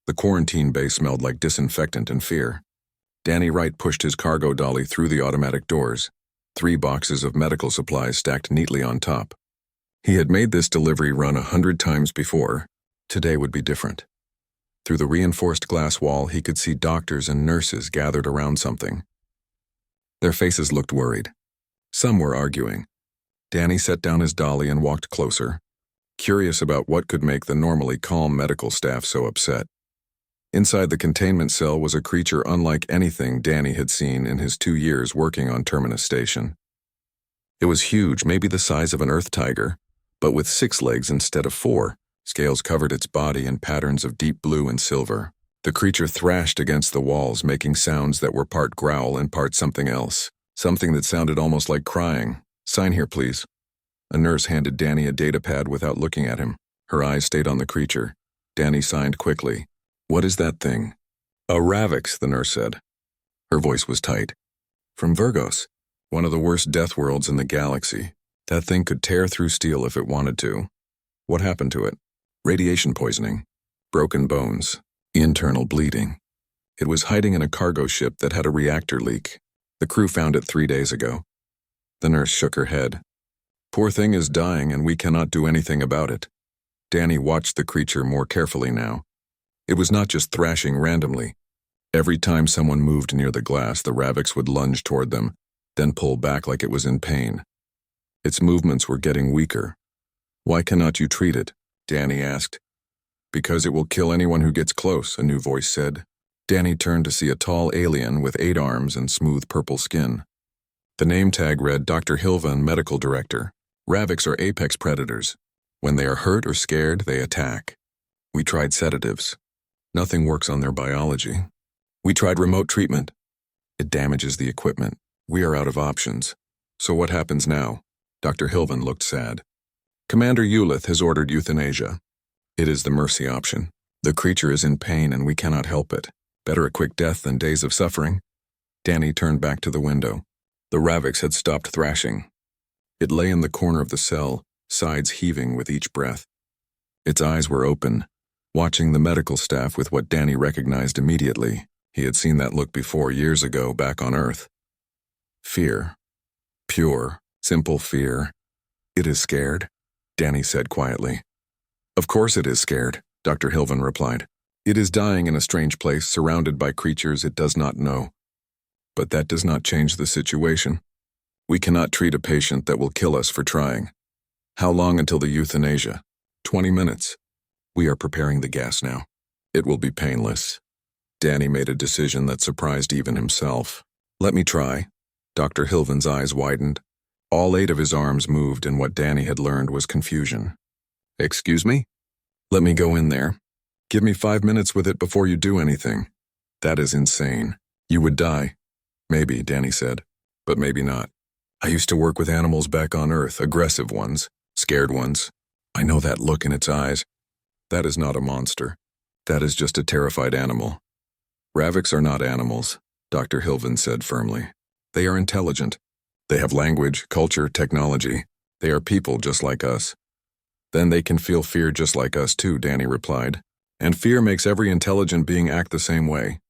The quarantine bay smelled like disinfectant and fear. Danny Wright pushed his cargo dolly through the automatic doors, 3 boxes of medical supplies stacked neatly on top. He had made this delivery run 100 times before. Today would be different. Through the reinforced glass wall, he could see doctors and nurses gathered around something. Their faces looked worried. Some were arguing. Danny set down his dolly and walked closer, curious about what could make the normally calm medical staff so upset. Inside the containment cell was a creature unlike anything Danny had seen in his 2 years working on Terminus Station. It was huge, maybe the size of an earth tiger, but with 6 legs instead of 4. Scales covered its body in patterns of deep blue and silver. The creature thrashed against the walls, making sounds that were part growl and part something else, something that sounded almost like crying. "Sign here, please." A nurse handed Danny a datapad without looking at him. Her eyes stayed on the creature. Danny signed quickly. "What is that thing?" "A Ravix," the nurse said. Her voice was tight. "From Virgos, one of the worst death worlds in the galaxy. That thing could tear through steel if it wanted to." "What happened to it?" "Radiation poisoning. Broken bones. Internal bleeding. It was hiding in a cargo ship that had a reactor leak. The crew found it 3 days ago." The nurse shook her head. "Poor thing is dying and we cannot do anything about it." Danny watched the creature more carefully now. It was not just thrashing randomly. Every time someone moved near the glass, the Ravix would lunge toward them, then pull back like it was in pain. Its movements were getting weaker. "Why cannot you treat it?" Danny asked. "Because it will kill anyone who gets close," a new voice said. Danny turned to see a tall alien with 8 arms and smooth purple skin. The name tag read Dr. Hilvan, Medical Director. "Ravix are apex predators. When they are hurt or scared, they attack. We tried sedatives. Nothing works on their biology. We tried remote treatment. It damages the equipment. We are out of options. So what happens now?" Dr. Hilvan looked sad. "Commander Ulith has ordered euthanasia. It is the mercy option. The creature is in pain and we cannot help it. Better a quick death than days of suffering." Danny turned back to the window. The Ravix had stopped thrashing. It lay in the corner of the cell, sides heaving with each breath. Its eyes were open, watching the medical staff with what Danny recognized immediately. He had seen that look before years ago back on Earth. Fear. Pure, simple fear. "It is scared," Danny said quietly. "Of course it is scared," Dr. Hilvan replied. "It is dying in a strange place, surrounded by creatures it does not know. But that does not change the situation. We cannot treat a patient that will kill us for trying. How long until the euthanasia?" 20 minutes. "We are preparing the gas now. It will be painless." Danny made a decision that surprised even himself. "Let me try." Dr. Hilvan's eyes widened. All 8 of his arms moved, and what Danny had learned was confusion. "Excuse me? Let me go in there. Give me 5 minutes with it before you do anything." "That is insane. You would die." "Maybe," Danny said, "but maybe not. I used to work with animals back on Earth, aggressive ones, scared ones. I know that look in its eyes. That is not a monster. That is just a terrified animal." "Ravix are not animals," Dr. Hilvan said firmly. "They are intelligent. They have language, culture, technology. They are people just like us." "Then they can feel fear just like us too," Danny replied. "And fear makes every intelligent being act the same way.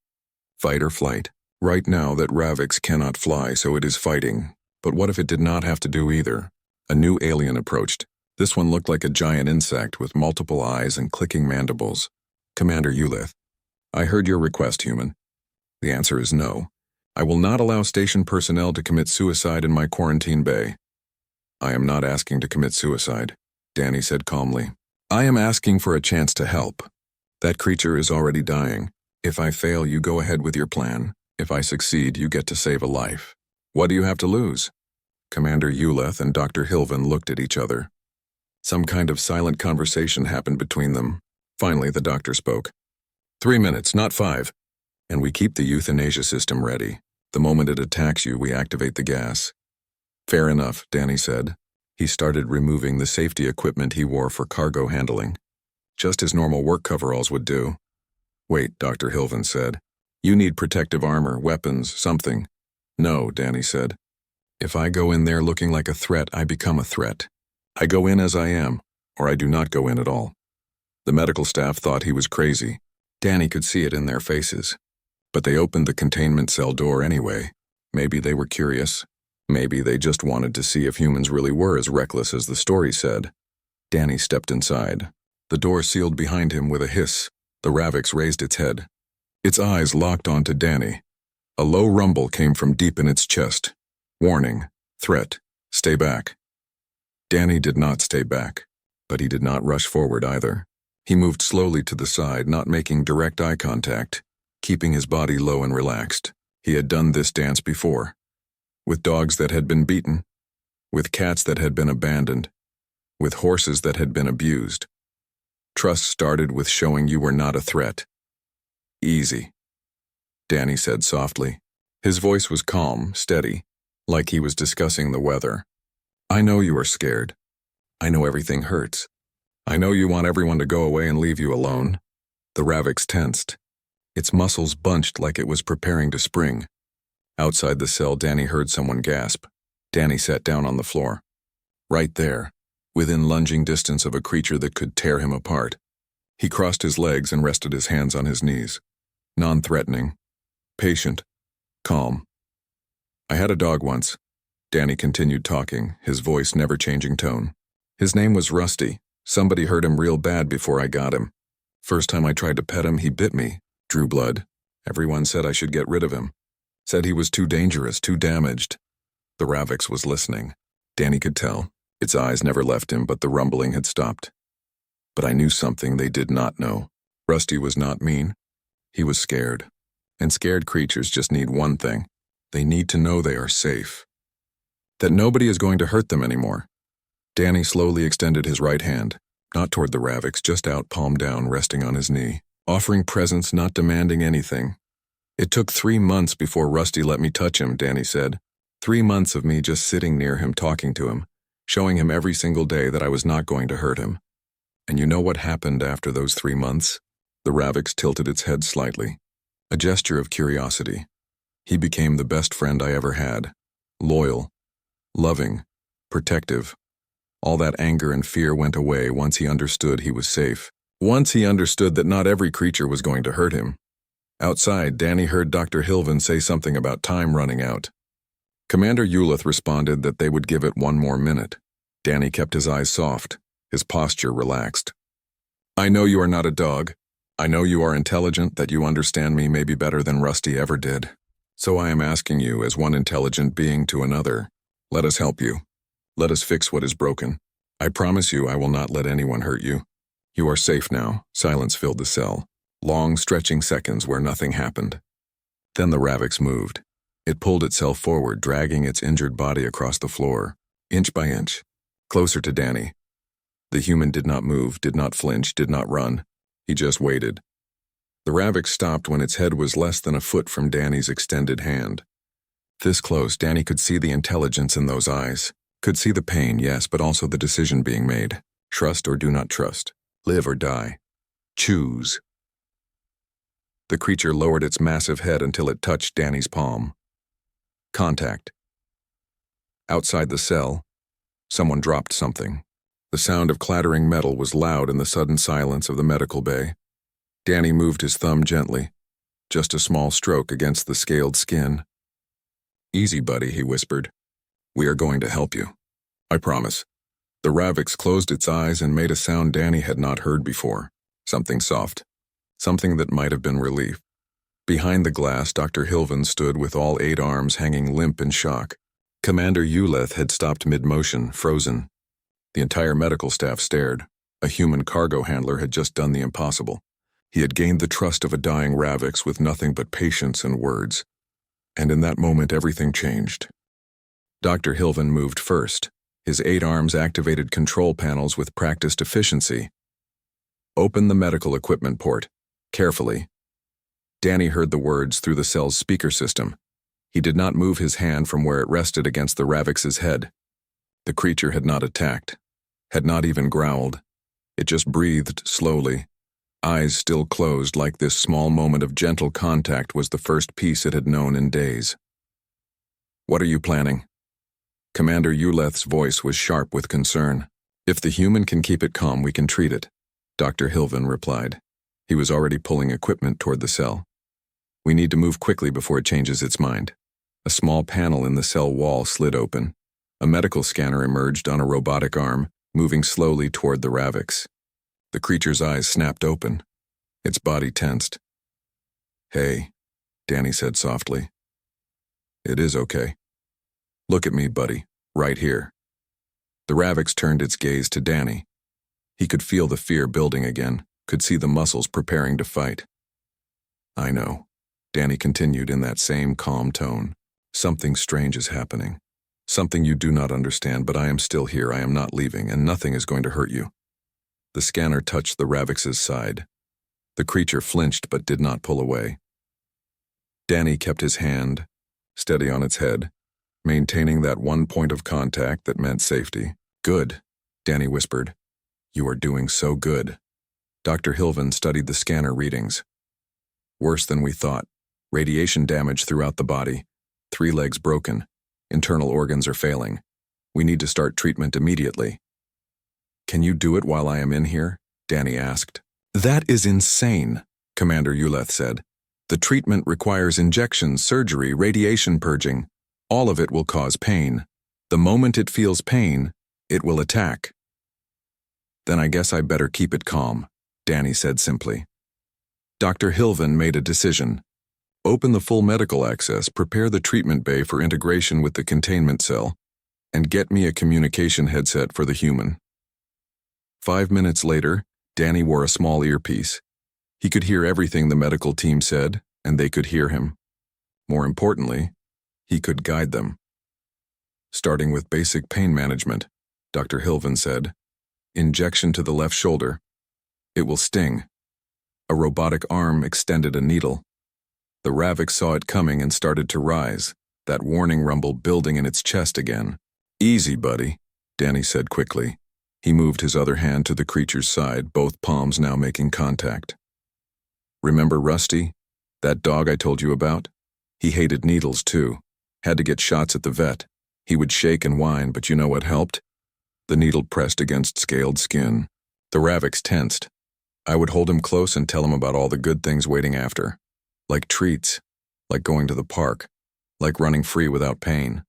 Fight or flight. Right now that Ravix cannot fly, so it is fighting. But what if it did not have to do either?" A new alien approached. This one looked like a giant insect with multiple eyes and clicking mandibles. "Commander Ulith, I heard your request, human. The answer is no. I will not allow station personnel to commit suicide in my quarantine bay." "I am not asking to commit suicide," Danny said calmly. "I am asking for a chance to help. That creature is already dying. If I fail, you go ahead with your plan. If I succeed, you get to save a life. What do you have to lose?" Commander Ulith and Dr. Hilvan looked at each other. Some kind of silent conversation happened between them. Finally, the doctor spoke. 3 minutes, not 5. And we keep the euthanasia system ready. The moment it attacks you, we activate the gas." "Fair enough," Danny said. He started removing the safety equipment he wore for cargo handling. Just as normal work coveralls would do. "Wait," Dr. Hilvan said. "You need protective armor, weapons, something." "No," Danny said. "If I go in there looking like a threat, I become a threat. I go in as I am, or I do not go in at all." The medical staff thought he was crazy. Danny could see it in their faces. But they opened the containment cell door anyway. Maybe they were curious. Maybe they just wanted to see if humans really were as reckless as the story said. Danny stepped inside. The door sealed behind him with a hiss. The Ravix raised its head. Its eyes locked onto Danny. A low rumble came from deep in its chest. Warning, threat, stay back. Danny did not stay back, but he did not rush forward either. He moved slowly to the side, not making direct eye contact, keeping his body low and relaxed. He had done this dance before. With dogs that had been beaten, with cats that had been abandoned, with horses that had been abused. Trust started with showing you were not a threat. Easy, Danny said softly. His voice was calm, steady, like he was discussing the weather. I know you are scared. I know everything hurts. I know you want everyone to go away and leave you alone. The Ravix tensed. Its muscles bunched like it was preparing to spring. Outside the cell, Danny heard someone gasp. Danny sat down on the floor. Right there, within lunging distance of a creature that could tear him apart. He crossed his legs and rested his hands on his knees. Non-threatening, patient, calm. I had a dog once. Danny continued talking, his voice never changing tone. His name was Rusty. Somebody hurt him real bad before I got him. First time I tried to pet him, he bit me, drew blood. Everyone said I should get rid of him. Said he was too dangerous, too damaged. The Ravix was listening. Danny could tell. Its eyes never left him, but the rumbling had stopped. But I knew something they did not know. Rusty was not mean. He was scared. And scared creatures just need one thing. They need to know they are safe. That nobody is going to hurt them anymore. Danny slowly extended his right hand, not toward the Ravix, just out, palm down, resting on his knee, offering presence, not demanding anything. It took 3 months before Rusty let me touch him, Danny said. 3 months of me just sitting near him, talking to him, showing him every single day that I was not going to hurt him. And you know what happened after those 3 months? The Ravix tilted its head slightly. A gesture of curiosity. He became the best friend I ever had. Loyal, loving, protective. All that anger and fear went away once he understood he was safe. Once he understood that not every creature was going to hurt him. Outside, Danny heard Dr. Hilvin say something about time running out. Commander Ulith responded that they would give it 1 more minute. Danny kept his eyes soft, his posture relaxed. I know you are not a dog. I know you are intelligent, that you understand me maybe better than Rusty ever did. So I am asking you, as one intelligent being to another, let us help you. Let us fix what is broken. I promise you I will not let anyone hurt you. You are safe now. Silence filled the cell. Long, stretching seconds where nothing happened. Then the Ravix moved. It pulled itself forward, dragging its injured body across the floor, inch by inch, closer to Danny. The human did not move, did not flinch, did not run. He just waited. The Ravix stopped when its head was less than a foot from Danny's extended hand. This close, Danny could see the intelligence in those eyes. Could see the pain, yes, but also the decision being made. Trust or do not trust. Live or die. Choose. The creature lowered its massive head until it touched Danny's palm. Contact. Outside the cell, someone dropped something. The sound of clattering metal was loud in the sudden silence of the medical bay. Danny moved his thumb gently, just a small stroke against the scaled skin. Easy, buddy, he whispered. We are going to help you. I promise. The Ravix closed its eyes and made a sound Danny had not heard before. Something soft. Something that might have been relief. Behind the glass, Dr. Hilvin stood with all 8 arms hanging limp in shock. Commander Ulith had stopped mid-motion, frozen. The entire medical staff stared. A human cargo handler had just done the impossible. He had gained the trust of a dying Ravix with nothing but patience and words. And in that moment, everything changed. Dr. Hilvin moved first. His 8 arms activated control panels with practiced efficiency. Open the medical equipment port. Carefully. Danny heard the words through the cell's speaker system. He did not move his hand from where it rested against the Ravix's head. The creature had not attacked, had not even growled. It just breathed slowly, eyes still closed, like this small moment of gentle contact was the first peace it had known in days. What are you planning? Commander Uleth's voice was sharp with concern. If the human can keep it calm, we can treat it, Dr. Hilvin replied. He was already pulling equipment toward the cell. We need to move quickly before it changes its mind. A small panel in the cell wall slid open. A medical scanner emerged on a robotic arm, moving slowly toward the Ravix. The creature's eyes snapped open. Its body tensed. "Hey," Danny said softly. "It is okay. Look at me, buddy, right here." The Ravix turned its gaze to Danny. He could feel the fear building again, could see the muscles preparing to fight. "I know," Danny continued in that same calm tone. "Something strange is happening. Something you do not understand, but I am still here. I am not leaving, and nothing is going to hurt you." The scanner touched the Ravix's side. The creature flinched but did not pull away. Danny kept his hand steady on its head, maintaining that one point of contact that meant safety. "Good," Danny whispered. "You are doing so good." Dr. Hilvin studied the scanner readings. "Worse than we thought. Radiation damage throughout the body. 3 legs broken. Internal organs are failing. We need to start treatment immediately." "Can you do it while I am in here?" Danny asked. "That is insane," Commander Uleth said. "The treatment requires injections, surgery, radiation purging. All of it will cause pain. The moment it feels pain, it will attack." "Then I guess I better keep it calm," Danny said simply. Dr. Hilvin made a decision. "Open the full medical access, prepare the treatment bay for integration with the containment cell, and get me a communication headset for the human." 5 minutes later, Danny wore a small earpiece. He could hear everything the medical team said, and they could hear him. More importantly, he could guide them. "Starting with basic pain management," Dr. Hilvin said. "Injection to the left shoulder. It will sting." A robotic arm extended a needle. The Ravix saw it coming and started to rise, that warning rumble building in its chest again. "Easy, buddy," Danny said quickly. He moved his other hand to the creature's side, both palms now making contact. "Remember Rusty? That dog I told you about? He hated needles too. Had to get shots at the vet. He would shake and whine, but you know what helped? The needle pressed against scaled skin." The Ravix tensed. "I would hold him close and tell him about all the good things waiting after. Like treats, like going to the park, like running free without pain."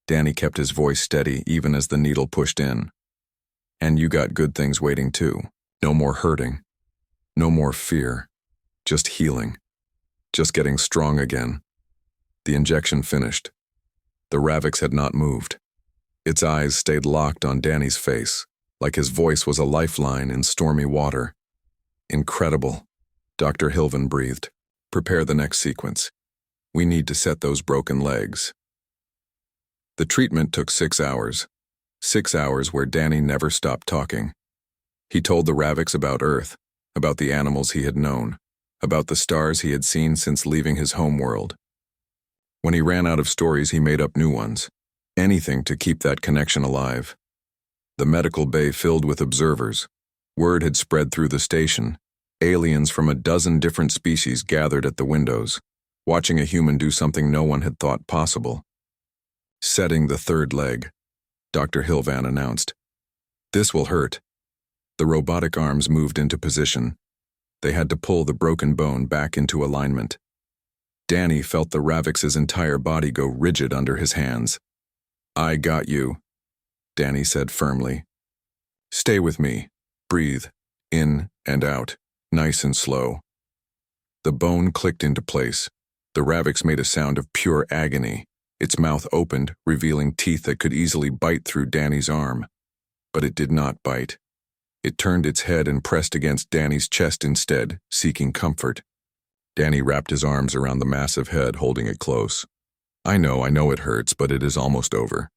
Danny kept his voice steady even as the needle pushed in. "And you got good things waiting too. No more hurting. No more fear. Just healing. Just getting strong again." The injection finished. The Ravix had not moved. Its eyes stayed locked on Danny's face, like his voice was a lifeline in stormy water. "Incredible," Dr. Hilvin breathed. "Prepare the next sequence. We need to set those broken legs." The treatment took 6 hours. 6 hours where Danny never stopped talking. He told the Ravix about Earth, about the animals he had known, about the stars he had seen since leaving his homeworld. When he ran out of stories, he made up new ones. Anything to keep that connection alive. The medical bay filled with observers. Word had spread through the station. Aliens from a dozen different species gathered at the windows, watching a human do something no one had thought possible. "Setting the third leg," Dr. Hilvan announced. "This will hurt." The robotic arms moved into position. They had to pull the broken bone back into alignment. Danny felt the Ravix's entire body go rigid under his hands. "I got you," Danny said firmly. "Stay with me. Breathe. In and out. Nice and slow." The bone clicked into place. The Ravix made a sound of pure agony. Its mouth opened, revealing teeth that could easily bite through Danny's arm. But it did not bite. It turned its head and pressed against Danny's chest instead, seeking comfort. Danny wrapped his arms around the massive head, holding it close. I know it hurts, but it is almost over.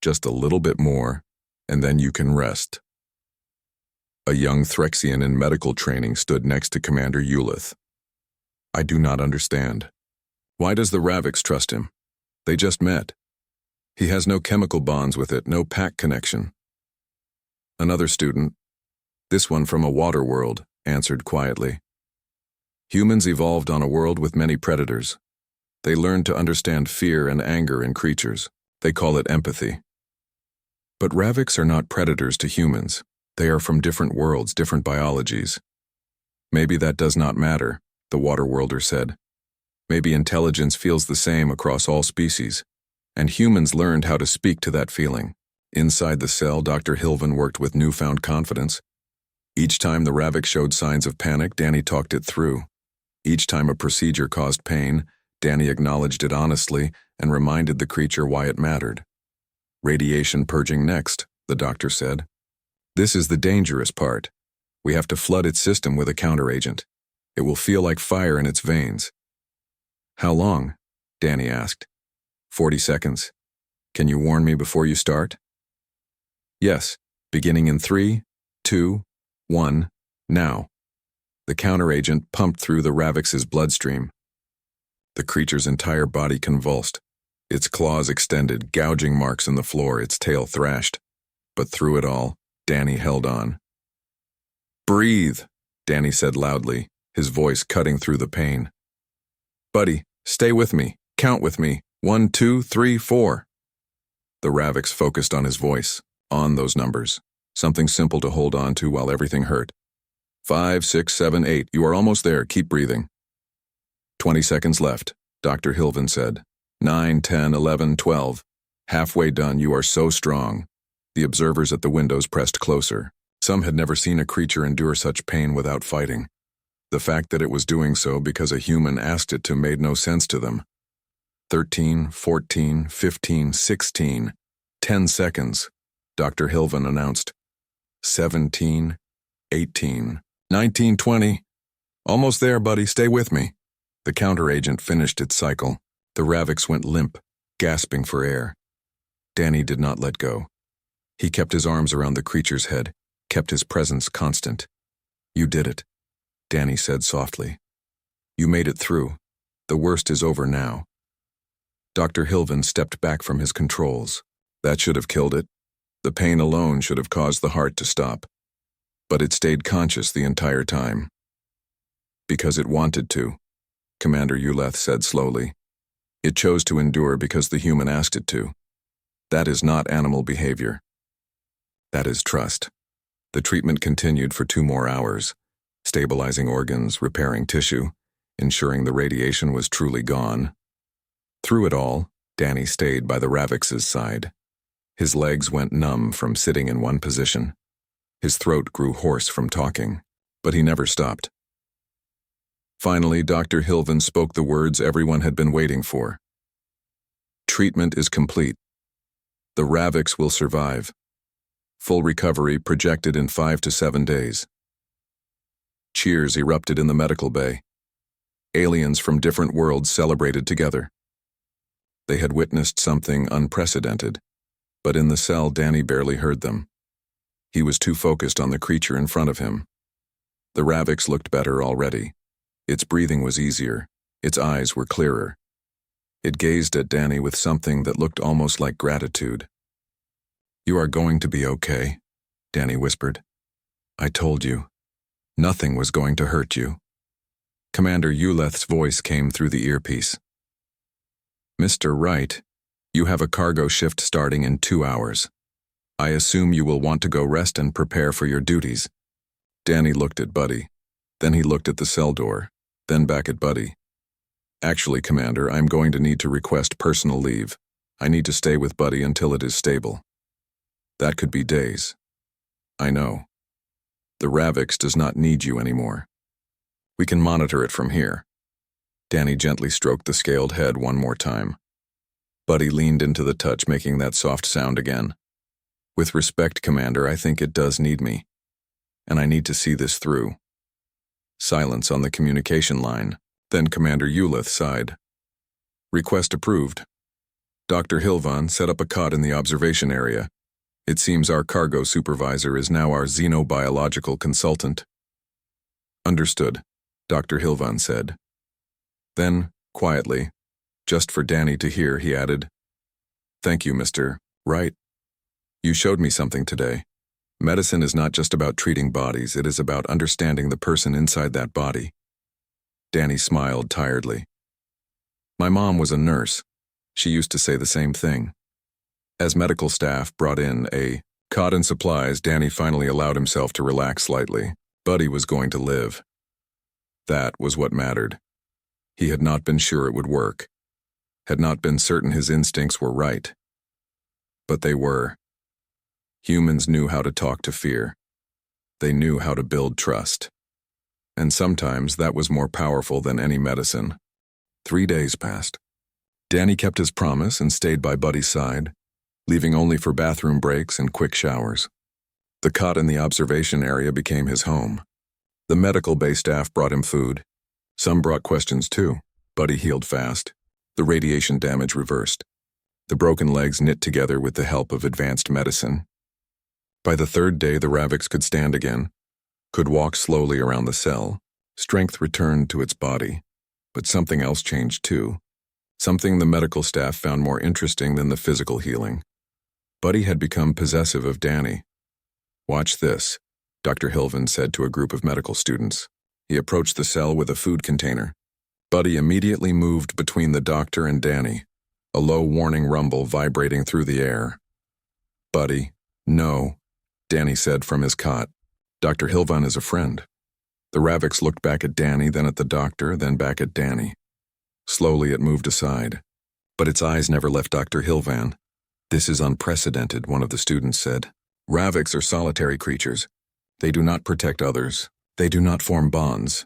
Just a little bit more, and then you can rest." A young Threxian in medical training stood next to Commander Uleth. "I do not understand. Why does the Ravix trust him? They just met. He has no chemical bonds with it, no pack connection." Another student, this one from a water world, answered quietly. "Humans evolved on a world with many predators. They learned to understand fear and anger in creatures. They call it empathy. But Ravix are not predators to humans. They are from different worlds, different biologies. Maybe that does not matter, the water worlder said. Maybe intelligence feels the same across all species, and humans learned how to speak to that feeling. Inside the cell, Dr. Hilvan worked with newfound confidence. Each time the Ravik showed signs of panic, Danny talked it through. Each time a procedure caused pain, Danny acknowledged it honestly and reminded the creature why it mattered. Radiation purging next, the doctor said. This is the dangerous part. We have to flood its system with a counteragent. It will feel like fire in its veins. How long? Danny asked. 40 seconds. Can you warn me before you start? Yes, beginning in 3, 2, 1, now. The counteragent pumped through the Ravik's bloodstream. The creature's entire body convulsed. Its claws extended, gouging marks in the floor, its tail thrashed. But through it all, Danny held on. Breathe, Danny said loudly, his voice cutting through the pain. Buddy, stay with me. Count with me. 1, 2, 3, 4. The Raviks focused on his voice, on those numbers. Something simple to hold on to while everything hurt. 5, 6, 7, 8. You are almost there. Keep breathing. 20 seconds left, Dr. Hilvan said. 9, 10, 11, 12. Halfway done. You are so strong. The observers at the windows pressed closer. Some had never seen a creature endure such pain without fighting. The fact that it was doing so because a human asked it to made no sense to them. 13, 14, 15, 16. 10 seconds, Dr. Hilvan announced. 17, 18, 19, 20. Almost there, buddy. Stay with me. The counteragent finished its cycle. The Raviks went limp, gasping for air. Danny did not let go. He kept his arms around the creature's head, kept his presence constant. You did it, Danny said softly. You made it through. The worst is over now. Dr. Hilvan stepped back from his controls. That should have killed it. The pain alone should have caused the heart to stop. But it stayed conscious the entire time. Because it wanted to, Commander Uleth said slowly. It chose to endure because the human asked it to. That is not animal behavior. That is trust. The treatment continued for 2 more hours, stabilizing organs, repairing tissue, ensuring the radiation was truly gone. Through it all, Danny stayed by the Raviks' side. His legs went numb from sitting in one position. His throat grew hoarse from talking, but he never stopped. Finally, Dr. Hilvan spoke the words everyone had been waiting for. Treatment is complete. The Raviks will survive. Full recovery projected in 5 to 7 days. Cheers erupted in the medical bay. Aliens from different worlds celebrated together. They had witnessed something unprecedented, but in the cell Danny barely heard them. He was too focused on the creature in front of him. The Raviks looked better already. Its breathing was easier. Its eyes were clearer. It gazed at Danny with something that looked almost like gratitude. You are going to be okay, Danny whispered. I told you. Nothing was going to hurt you. Commander Uleth's voice came through the earpiece. Mr. Wright, you have a cargo shift starting in 2 hours. I assume you will want to go rest and prepare for your duties. Danny looked at Buddy. Then he looked at the cell door, then back at Buddy. Actually, Commander, I'm going to need to request personal leave. I need to stay with Buddy until it is stable. That could be days. I know. The Raviks does not need you anymore. We can monitor it from here. Danny gently stroked the scaled head one more time. Buddy leaned into the touch, making that soft sound again. With respect, Commander, I think it does need me. And I need to see this through. Silence on the communication line. Then Commander Uleth sighed. Request approved. Dr. Hilvan set up a cot in the observation area. It seems our cargo supervisor is now our xenobiological consultant. Understood, Dr. Hilvan said. Then, quietly, just for Danny to hear, he added, Thank you, Mr. Wright. You showed me something today. Medicine is not just about treating bodies, it is about understanding the person inside that body. Danny smiled tiredly. My mom was a nurse. She used to say the same thing. As medical staff brought in a cot and supplies, Danny finally allowed himself to relax slightly. Buddy was going to live. That was what mattered. He had not been sure it would work, had not been certain his instincts were right. But they were. Humans knew how to talk to fear. They knew how to build trust. And sometimes that was more powerful than any medicine. 3 days passed. Danny kept his promise and stayed by Buddy's side, leaving only for bathroom breaks and quick showers. The cot in the observation area became his home. The medical bay staff brought him food. Some brought questions too. Buddy healed fast. The radiation damage reversed. The broken legs knit together with the help of advanced medicine. By the 3rd day, the Ravix could stand again, could walk slowly around the cell. Strength returned to its body. But something else changed too. Something the medical staff found more interesting than the physical healing. Buddy had become possessive of Danny. "Watch this," Dr. Hilvan said to a group of medical students. He approached the cell with a food container. Buddy immediately moved between the doctor and Danny, a low warning rumble vibrating through the air. "Buddy, no," Danny said from his cot. "Dr. Hilvan is a friend." The Ravix looked back at Danny, then at the doctor, then back at Danny. Slowly it moved aside, but its eyes never left Dr. Hilvan. "This is unprecedented," one of the students said. "Ravix are solitary creatures. They do not protect others. They do not form bonds."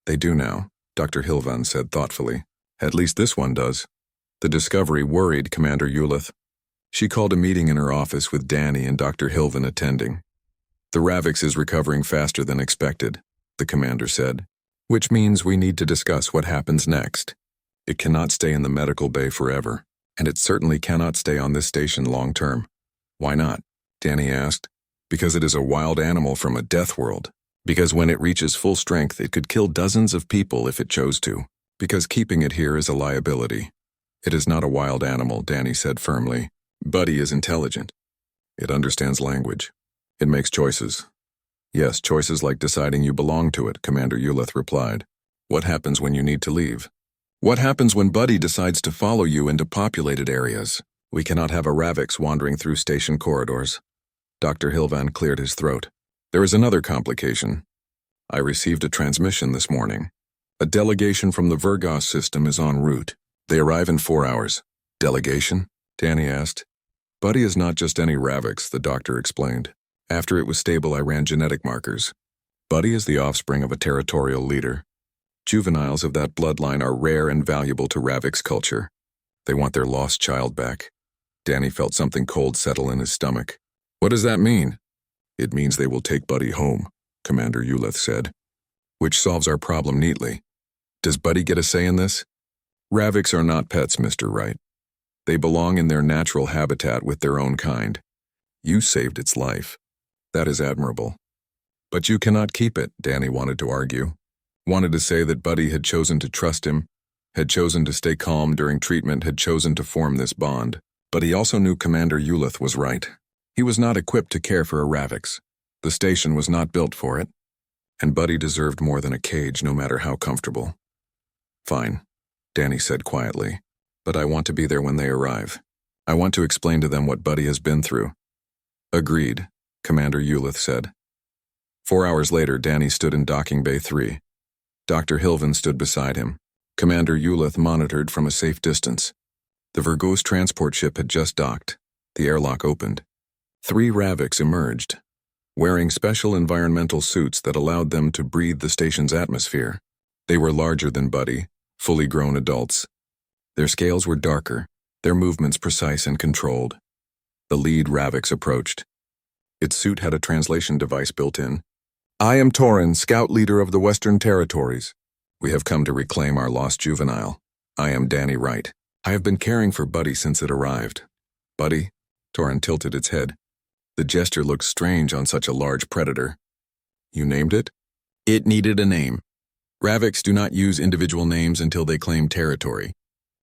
"They do now," Dr. Hilvan said thoughtfully. "At least this one does." The discovery worried Commander Ulith. She called a meeting in her office with Danny and Dr. Hilvan attending. "The Ravix is recovering faster than expected," the commander said, "which means we need to discuss what happens next. It cannot stay in the medical bay forever, and it certainly cannot stay on this station long term." "Why not?" Danny asked. "Because it is a wild animal from a death world. Because when it reaches full strength, it could kill dozens of people if it chose to. Because keeping it here is a liability." "It is not a wild animal," Danny said firmly. "Buddy is intelligent. It understands language. It makes choices." "Yes, choices like deciding you belong to it," Commander Ulith replied. "What happens when you need to leave? What happens when Buddy decides to follow you into populated areas? We cannot have a Ravix wandering through station corridors." Dr. Hilvan cleared his throat. "There is another complication. I received a transmission this morning. A delegation from the Virgos system is en route. They arrive in 4 hours. "Delegation?" Danny asked. "Buddy is not just any Ravix," the doctor explained. "After it was stable, I ran genetic markers. Buddy is the offspring of a territorial leader. Juveniles of that bloodline are rare and valuable to Ravix culture. They want their lost child back." Danny felt something cold settle in his stomach. "What does that mean?" "It means they will take Buddy home," Commander Ulith said. "Which solves our problem neatly. Does Buddy get a say in this?" "Ravix are not pets, Mr. Wright. They belong in their natural habitat with their own kind. You saved its life. That is admirable. But you cannot keep it," Danny wanted to argue. Wanted to say that Buddy had chosen to trust him, had chosen to stay calm during treatment, had chosen to form this bond. But he also knew Commander Ulith was right. He was not equipped to care for a Ravix. The station was not built for it. And Buddy deserved more than a cage, no matter how comfortable. "Fine," Danny said quietly. "But I want to be there when they arrive. I want to explain to them what Buddy has been through." "Agreed," Commander Ulith said. 4 hours later, Danny stood in Docking Bay 3. Dr. Hilvan stood beside him. Commander Ulith monitored from a safe distance. The Virgos transport ship had just docked. The airlock opened. 3 Ravix emerged, wearing special environmental suits that allowed them to breathe the station's atmosphere. They were larger than Buddy, fully grown adults. Their scales were darker, their movements precise and controlled. The lead Ravix approached. Its suit had a translation device built in. "I am Torin, scout leader of the Western Territories. We have come to reclaim our lost juvenile. I am Danny Wright. I have been caring for Buddy since it arrived." "Buddy?" Torin tilted its head. The gesture looked strange on such a large predator. "You named it?" "It needed a name. Ravix do not use individual names until they claim territory.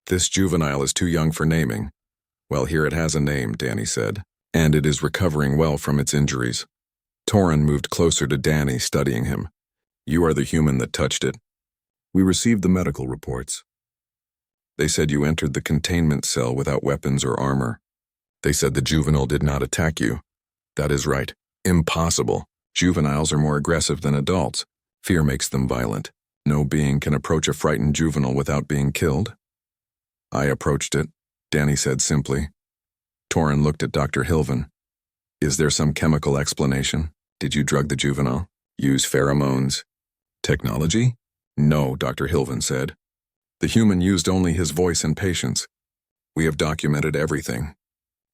This juvenile is too young for naming." "Well, here it has a name," Danny said, "and it is recovering well from its injuries." Torin moved closer to Danny, studying him. "You are the human that touched it. We received the medical reports. They said you entered the containment cell without weapons or armor. They said the juvenile did not attack you." "That is right. Impossible. Juveniles are more aggressive than adults. Fear makes them violent. No being can approach a frightened juvenile without being killed. I approached it, Danny said simply. Torin looked at Dr. Hilvin. Is there some chemical explanation? Did you drug the juvenile? Use pheromones? Technology? No, Dr. Hilvin said. The human used only his voice and patience. We have documented everything.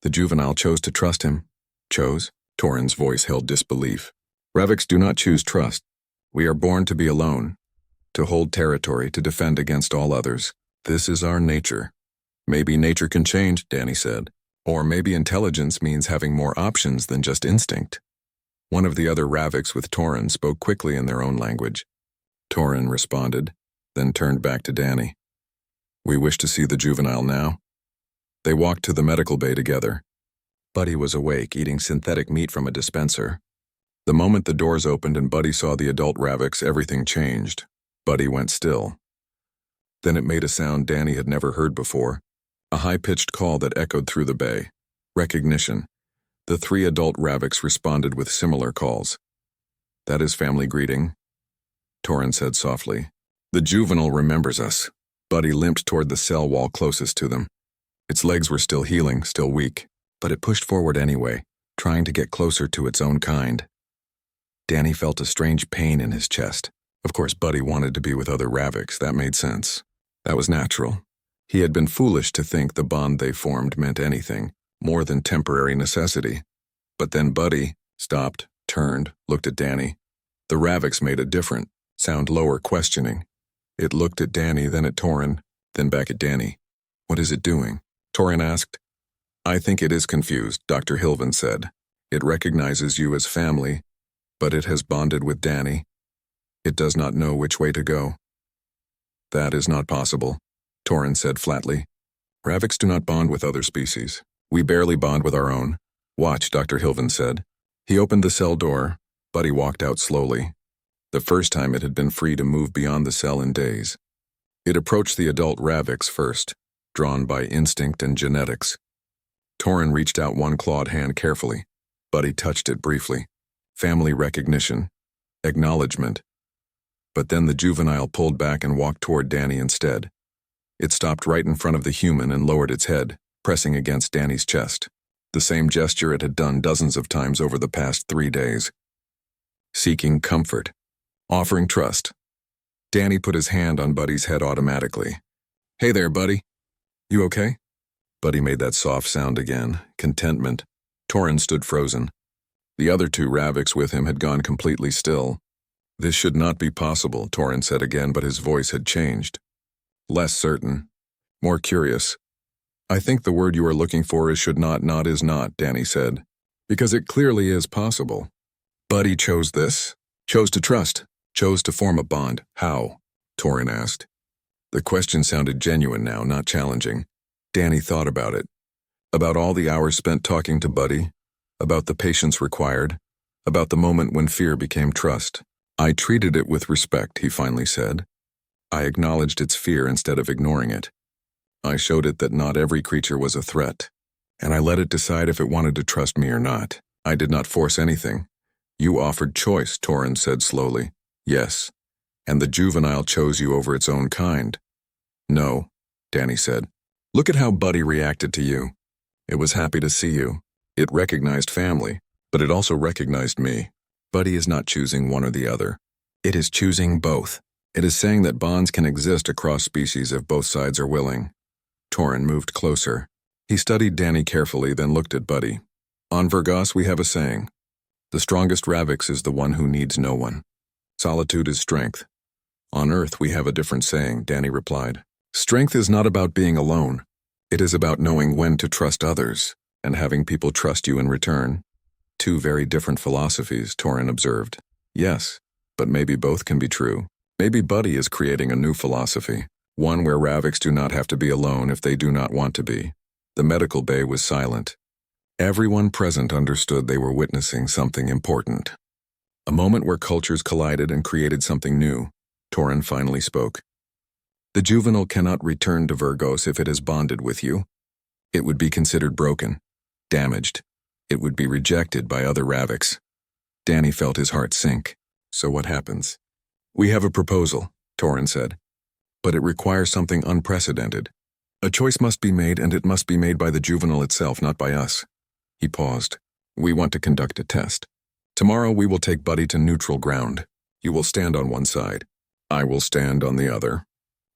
The juvenile chose to trust him. Chose? Torin's voice held disbelief. Ravix do not choose trust. We are born to be alone, to hold territory, to defend against all others. This is our nature. Maybe nature can change, Danny said. Or maybe intelligence means having more options than just instinct. One of the other Ravix with Torin spoke quickly in their own language. Torin responded, then turned back to Danny. We wish to see the juvenile now. They walked to the medical bay together. Buddy was awake, eating synthetic meat from a dispenser. The moment the doors opened and Buddy saw the adult Ravix, everything changed. Buddy went still. Then it made a sound Danny had never heard before, a high-pitched call that echoed through the bay. Recognition. The 3 adult Ravix responded with similar calls. That is family greeting, Torin said softly. The juvenile remembers us. Buddy limped toward the cell wall closest to them. Its legs were still healing, still weak, but it pushed forward anyway, trying to get closer to its own kind. Danny felt a strange pain in his chest. Of course, Buddy wanted to be with other Ravix. That made sense. That was natural. He had been foolish to think the bond they formed meant anything more than temporary necessity. But then Buddy stopped, turned, looked at Danny. The Ravix made a different, sound lower questioning. It looked at Danny, then at Torin, then back at Danny. What is it doing? Torin asked. I think it is confused, Dr. Hilvin said. It recognizes you as family, but it has bonded with Danny. It does not know which way to go. That is not possible, Torin said flatly. Ravix do not bond with other species. We barely bond with our own. Watch, Dr. Hilvin said. He opened the cell door. Buddy walked out slowly. The first time it had been free to move beyond the cell in days. It approached the adult Ravix first, drawn by instinct and genetics. Torin reached out one clawed hand carefully. Buddy touched it briefly. Family recognition. Acknowledgement. But then the juvenile pulled back and walked toward Danny instead. It stopped right in front of the human and lowered its head, pressing against Danny's chest. The same gesture it had done dozens of times over the past 3 days. Seeking comfort. Offering trust. Danny put his hand on Buddy's head automatically. Hey there, Buddy. You okay? Buddy made that soft sound again, contentment. Torin stood frozen. The other 2 Ravix with him had gone completely still. This should not be possible, Torin said again, but his voice had changed. Less certain. More curious. I think the word you are looking for is should not is not, Danny said. Because it clearly is possible. Buddy chose this. Chose to trust. Chose to form a bond. How? Torin asked. The question sounded genuine now, not challenging. Danny thought about it. About all the hours spent talking to Buddy. About the patience required. About the moment when fear became trust. I treated it with respect, he finally said. I acknowledged its fear instead of ignoring it. I showed it that not every creature was a threat, and I let it decide if it wanted to trust me or not. I did not force anything. You offered choice, Torin said slowly. Yes, and the juvenile chose you over its own kind. No, Danny said. Look at how Buddy reacted to you. It was happy to see you. It recognized family, but it also recognized me. Buddy is not choosing one or the other. It is choosing both. It is saying that bonds can exist across species if both sides are willing. Torin moved closer. He studied Danny carefully, then looked at Buddy. On Vergas we have a saying. The strongest Ravix is the one who needs no one. Solitude is strength. On Earth we have a different saying, Danny replied. Strength is not about being alone. It is about knowing when to trust others, and having people trust you in return. 2 very different philosophies, Torin observed. Yes, but maybe both can be true. Maybe Buddy is creating a new philosophy. One where Ravix do not have to be alone if they do not want to be. The medical bay was silent. Everyone present understood they were witnessing something important. A moment where cultures collided and created something new. Torin finally spoke. The juvenile cannot return to Vergos if it has bonded with you. It would be considered broken, damaged. It would be rejected by other Ravix. Danny felt his heart sink. So what happens? We have a proposal. Torin said. But it requires something unprecedented. A choice must be made, and it must be made by the juvenile itself, not by us. He paused. We want to conduct a test. Tomorrow we will take Buddy to neutral ground. You will stand on one side. I will stand on the other.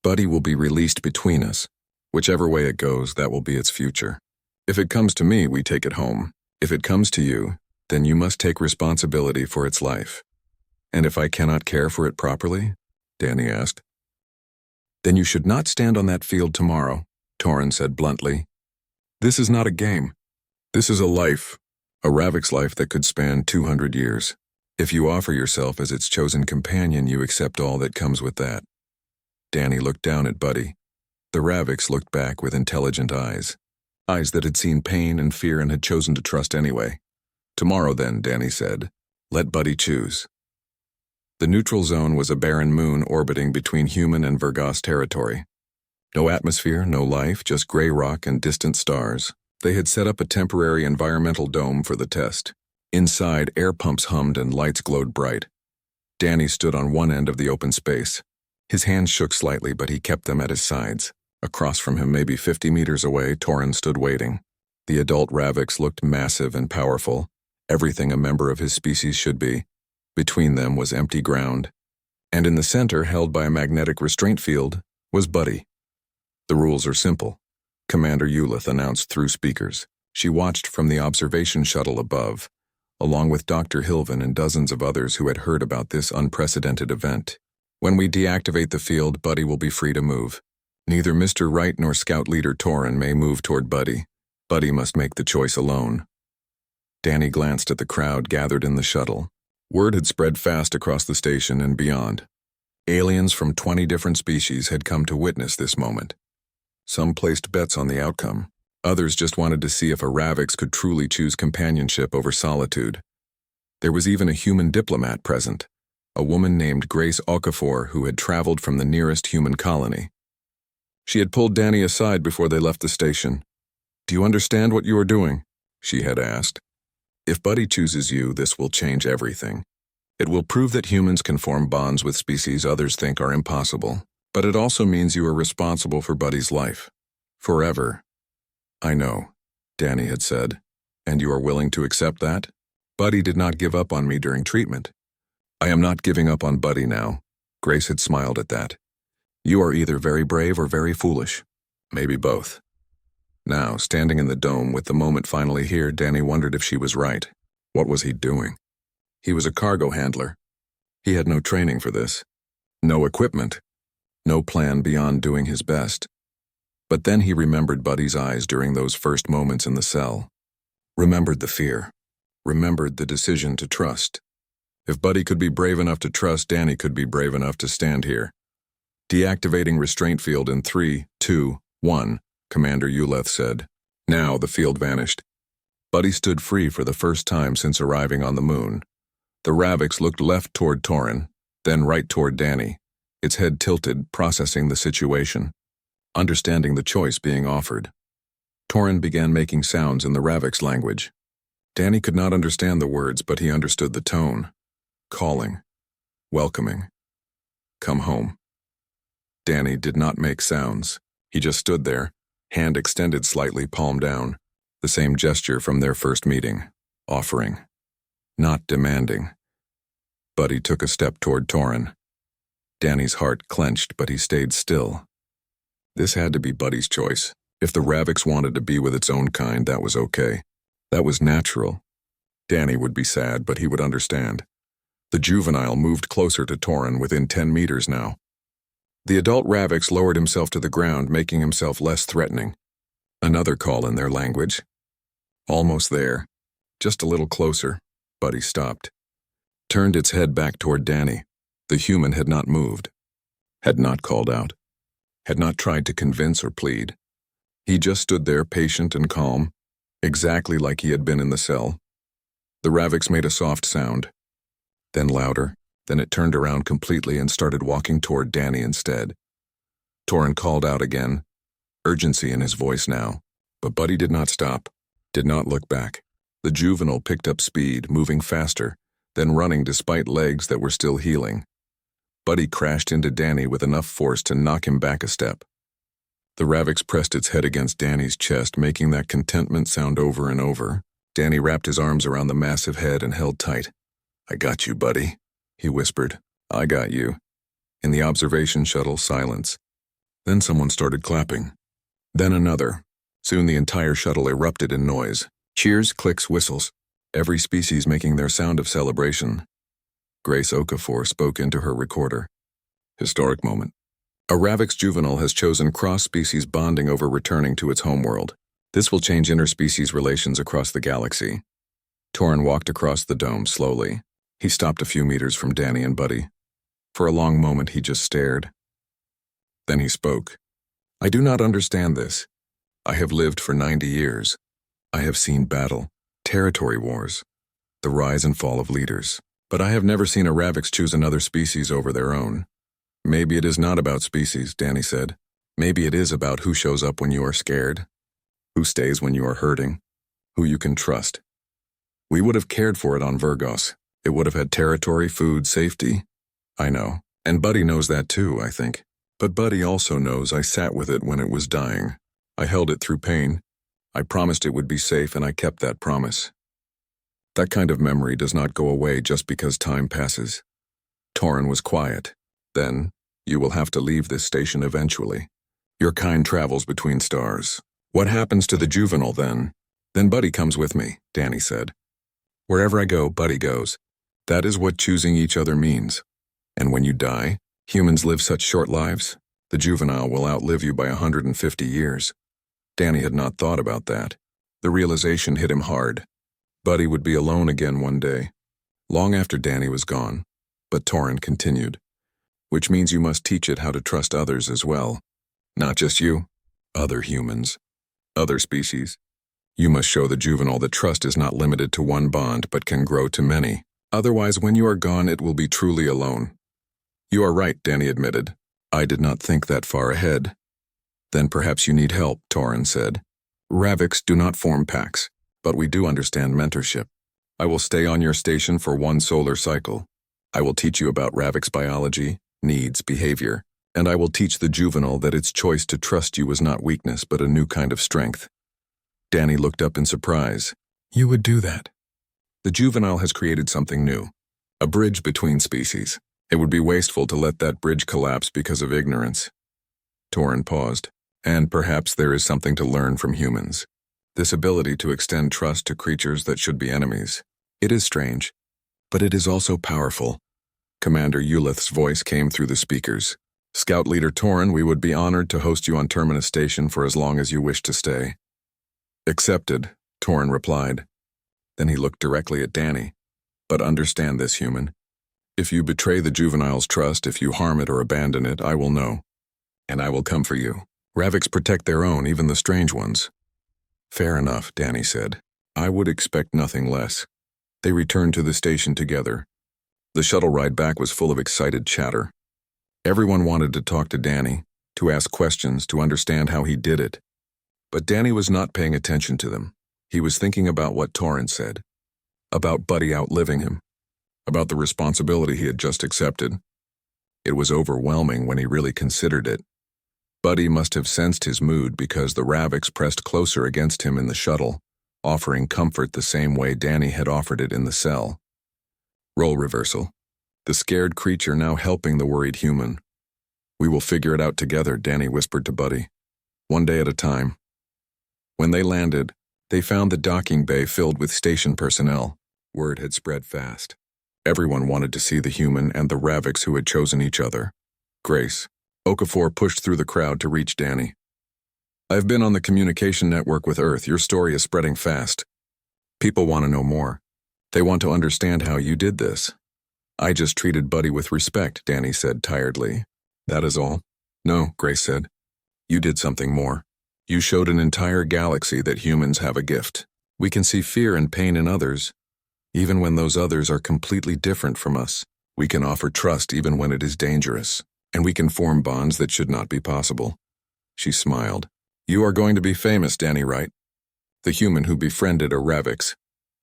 Buddy will be released between us. Whichever way it goes, that will be its future. If it comes to me, we take it home. If it comes to you, then you must take responsibility for its life. And if I cannot care for it properly? Danny asked. Then you should not stand on that field tomorrow, Torin said bluntly. This is not a game. This is a life. A Ravik's life that could span 200 years. If you offer yourself as its chosen companion, you accept all that comes with that. Danny looked down at Buddy. The Raviks looked back with intelligent eyes. Eyes that had seen pain and fear and had chosen to trust anyway. Tomorrow then, Danny said. Let Buddy choose. The neutral zone was a barren moon orbiting between human and Vergos territory. No atmosphere, no life, just gray rock and distant stars. They had set up a temporary environmental dome for the test. Inside, air pumps hummed and lights glowed bright. Danny stood on one end of the open space. His hands shook slightly, but he kept them at his sides. Across from him, maybe 50 meters away, Torin stood waiting. The adult Raviks looked massive and powerful, everything a member of his species should be. Between them was empty ground. And in the center, held by a magnetic restraint field, was Buddy. The rules are simple, Commander Eulith announced through speakers. She watched from the observation shuttle above, along with Dr. Hilvin and dozens of others who had heard about this unprecedented event. When we deactivate the field, Buddy will be free to move. Neither Mr. Wright nor Scout Leader Torin may move toward Buddy. Buddy must make the choice alone. Danny glanced at the crowd gathered in the shuttle. Word had spread fast across the station and beyond. Aliens from 20 different species had come to witness this moment. Some placed bets on the outcome. Others just wanted to see if a Ravix could truly choose companionship over solitude. There was even a human diplomat present, a woman named Grace Okafor who had traveled from the nearest human colony. She had pulled Danny aside before they left the station. Do you understand what you are doing? She had asked. If Buddy chooses you, this will change everything. It will prove that humans can form bonds with species others think are impossible, but it also means you are responsible for Buddy's life. Forever. I know, Danny had said. And you are willing to accept that? Buddy did not give up on me during treatment. I am not giving up on Buddy now. Grace had smiled at that. You are either very brave or very foolish. Maybe both. Now, standing in the dome with the moment finally here, Danny wondered if she was right. What was he doing? He was a cargo handler. He had no training for this. No equipment. No plan beyond doing his best. But then he remembered Buddy's eyes during those first moments in the cell. Remembered the fear. Remembered the decision to trust. If Buddy could be brave enough to trust, Danny could be brave enough to stand here. Deactivating restraint field in 3, 2, 1, Commander Eulith said. Now the field vanished. Buddy stood free for the first time since arriving on the moon. The Raviks looked left toward Torin, then right toward Danny, its head tilted, processing the situation, understanding the choice being offered. Torin began making sounds in the Ravik's language. Danny could not understand the words, but he understood the tone. Calling. Welcoming. Come home. Danny did not make sounds. He just stood there, hand extended slightly, palm down. The same gesture from their first meeting. Offering. Not demanding. Buddy took a step toward Torin. Danny's heart clenched, but he stayed still. This had to be Buddy's choice. If the Raviks wanted to be with its own kind, that was okay. That was natural. Danny would be sad, but he would understand. The juvenile moved closer to Torin, within 10 meters now. The adult Raviks lowered himself to the ground, making himself less threatening. Another call in their language. Almost there. Just a little closer. Buddy stopped. Turned its head back toward Danny. The human had not moved. Had not called out. Had not tried to convince or plead. He just stood there, patient and calm, exactly like he had been in the cell. The Raviks made a soft sound. Then louder. Then it turned around completely and started walking toward Danny instead. Torin called out again, urgency in his voice now. But Buddy did not stop, did not look back. The juvenile picked up speed, moving faster, then running despite legs that were still healing. Buddy crashed into Danny with enough force to knock him back a step. The Ravix pressed its head against Danny's chest, making that contentment sound over and over. Danny wrapped his arms around the massive head and held tight. "I got you, buddy," he whispered. "I got you." In the observation shuttle, silence. Then someone started clapping. Then another. Soon the entire shuttle erupted in noise. Cheers, clicks, whistles. Every species making their sound of celebration. Grace Okafor spoke into her recorder. Historic moment. A Ravix juvenile has chosen cross-species bonding over returning to its homeworld. This will change interspecies relations across the galaxy. Torin walked across the dome slowly. He stopped a few meters from Danny and Buddy. For a long moment he just stared. Then he spoke. "I do not understand this. I have lived for 90 years. I have seen battle, territory wars, the rise and fall of leaders. But I have never seen a Ravix choose another species over their own." "Maybe it is not about species," Danny said. "Maybe it is about who shows up when you are scared, who stays when you are hurting, who you can trust. We would have cared for it on Virgos. It would have had territory, food, safety." "I know. And Buddy knows that too, I think. But Buddy also knows I sat with it when it was dying. I held it through pain. I promised it would be safe, and I kept that promise. That kind of memory does not go away just because time passes." Torin was quiet. "Then, you will have to leave this station eventually. Your kind travels between stars. What happens to the juvenile then?" "Then Buddy comes with me," Danny said. "Wherever I go, Buddy goes. That is what choosing each other means. And when you die, humans live such short lives, the juvenile will outlive you by 150 years. Danny had not thought about that. The realization hit him hard. Buddy would be alone again one day, long after Danny was gone. But Torin continued. "Which means you must teach it how to trust others as well. Not just you, other humans, other species. You must show the juvenile that trust is not limited to one bond but can grow to many. Otherwise, when you are gone, it will be truly alone." "You are right," Danny admitted. "I did not think that far ahead." "Then perhaps you need help," Torin said. "Ravix do not form packs, but we do understand mentorship. I will stay on your station for one solar cycle. I will teach you about Ravix biology, needs, behavior, and I will teach the juvenile that its choice to trust you was not weakness but a new kind of strength." Danny looked up in surprise. "You would do that?" "The juvenile has created something new, a bridge between species. It would be wasteful to let that bridge collapse because of ignorance." Torin paused. "And perhaps there is something to learn from humans. This ability to extend trust to creatures that should be enemies. It is strange, but it is also powerful." Commander Ulith's voice came through the speakers. "Scout Leader Torin, we would be honored to host you on Terminus Station for as long as you wish to stay." "Accepted," Torin replied. Then he looked directly at Danny. "But understand this, human. If you betray the juvenile's trust, if you harm it or abandon it, I will know. And I will come for you. Ravix protect their own, even the strange ones." "Fair enough," Danny said. "I would expect nothing less." They returned to the station together. The shuttle ride back was full of excited chatter. Everyone wanted to talk to Danny, to ask questions, to understand how he did it. But Danny was not paying attention to them. He was thinking about what Torin said, about Buddy outliving him, about the responsibility he had just accepted. It was overwhelming when he really considered it. Buddy must have sensed his mood because the Ravix pressed closer against him in the shuttle, offering comfort the same way Danny had offered it in the cell. Role reversal. The scared creature now helping the worried human. "We will figure it out together," Danny whispered to Buddy. "One day at a time." When they landed, they found the docking bay filled with station personnel. Word had spread fast. Everyone wanted to see the human and the Ravix who had chosen each other. Grace Okafor pushed through the crowd to reach Danny. "I've been on the communication network with Earth. Your story is spreading fast. People want to know more. They want to understand how you did this." "I just treated Buddy with respect," Danny said tiredly. "That is all." "No," Grace said. "You did something more. You showed an entire galaxy that humans have a gift. We can see fear and pain in others, even when those others are completely different from us. We can offer trust even when it is dangerous, and we can form bonds that should not be possible." She smiled. "You are going to be famous, Danny, right? The human who befriended a Ravix.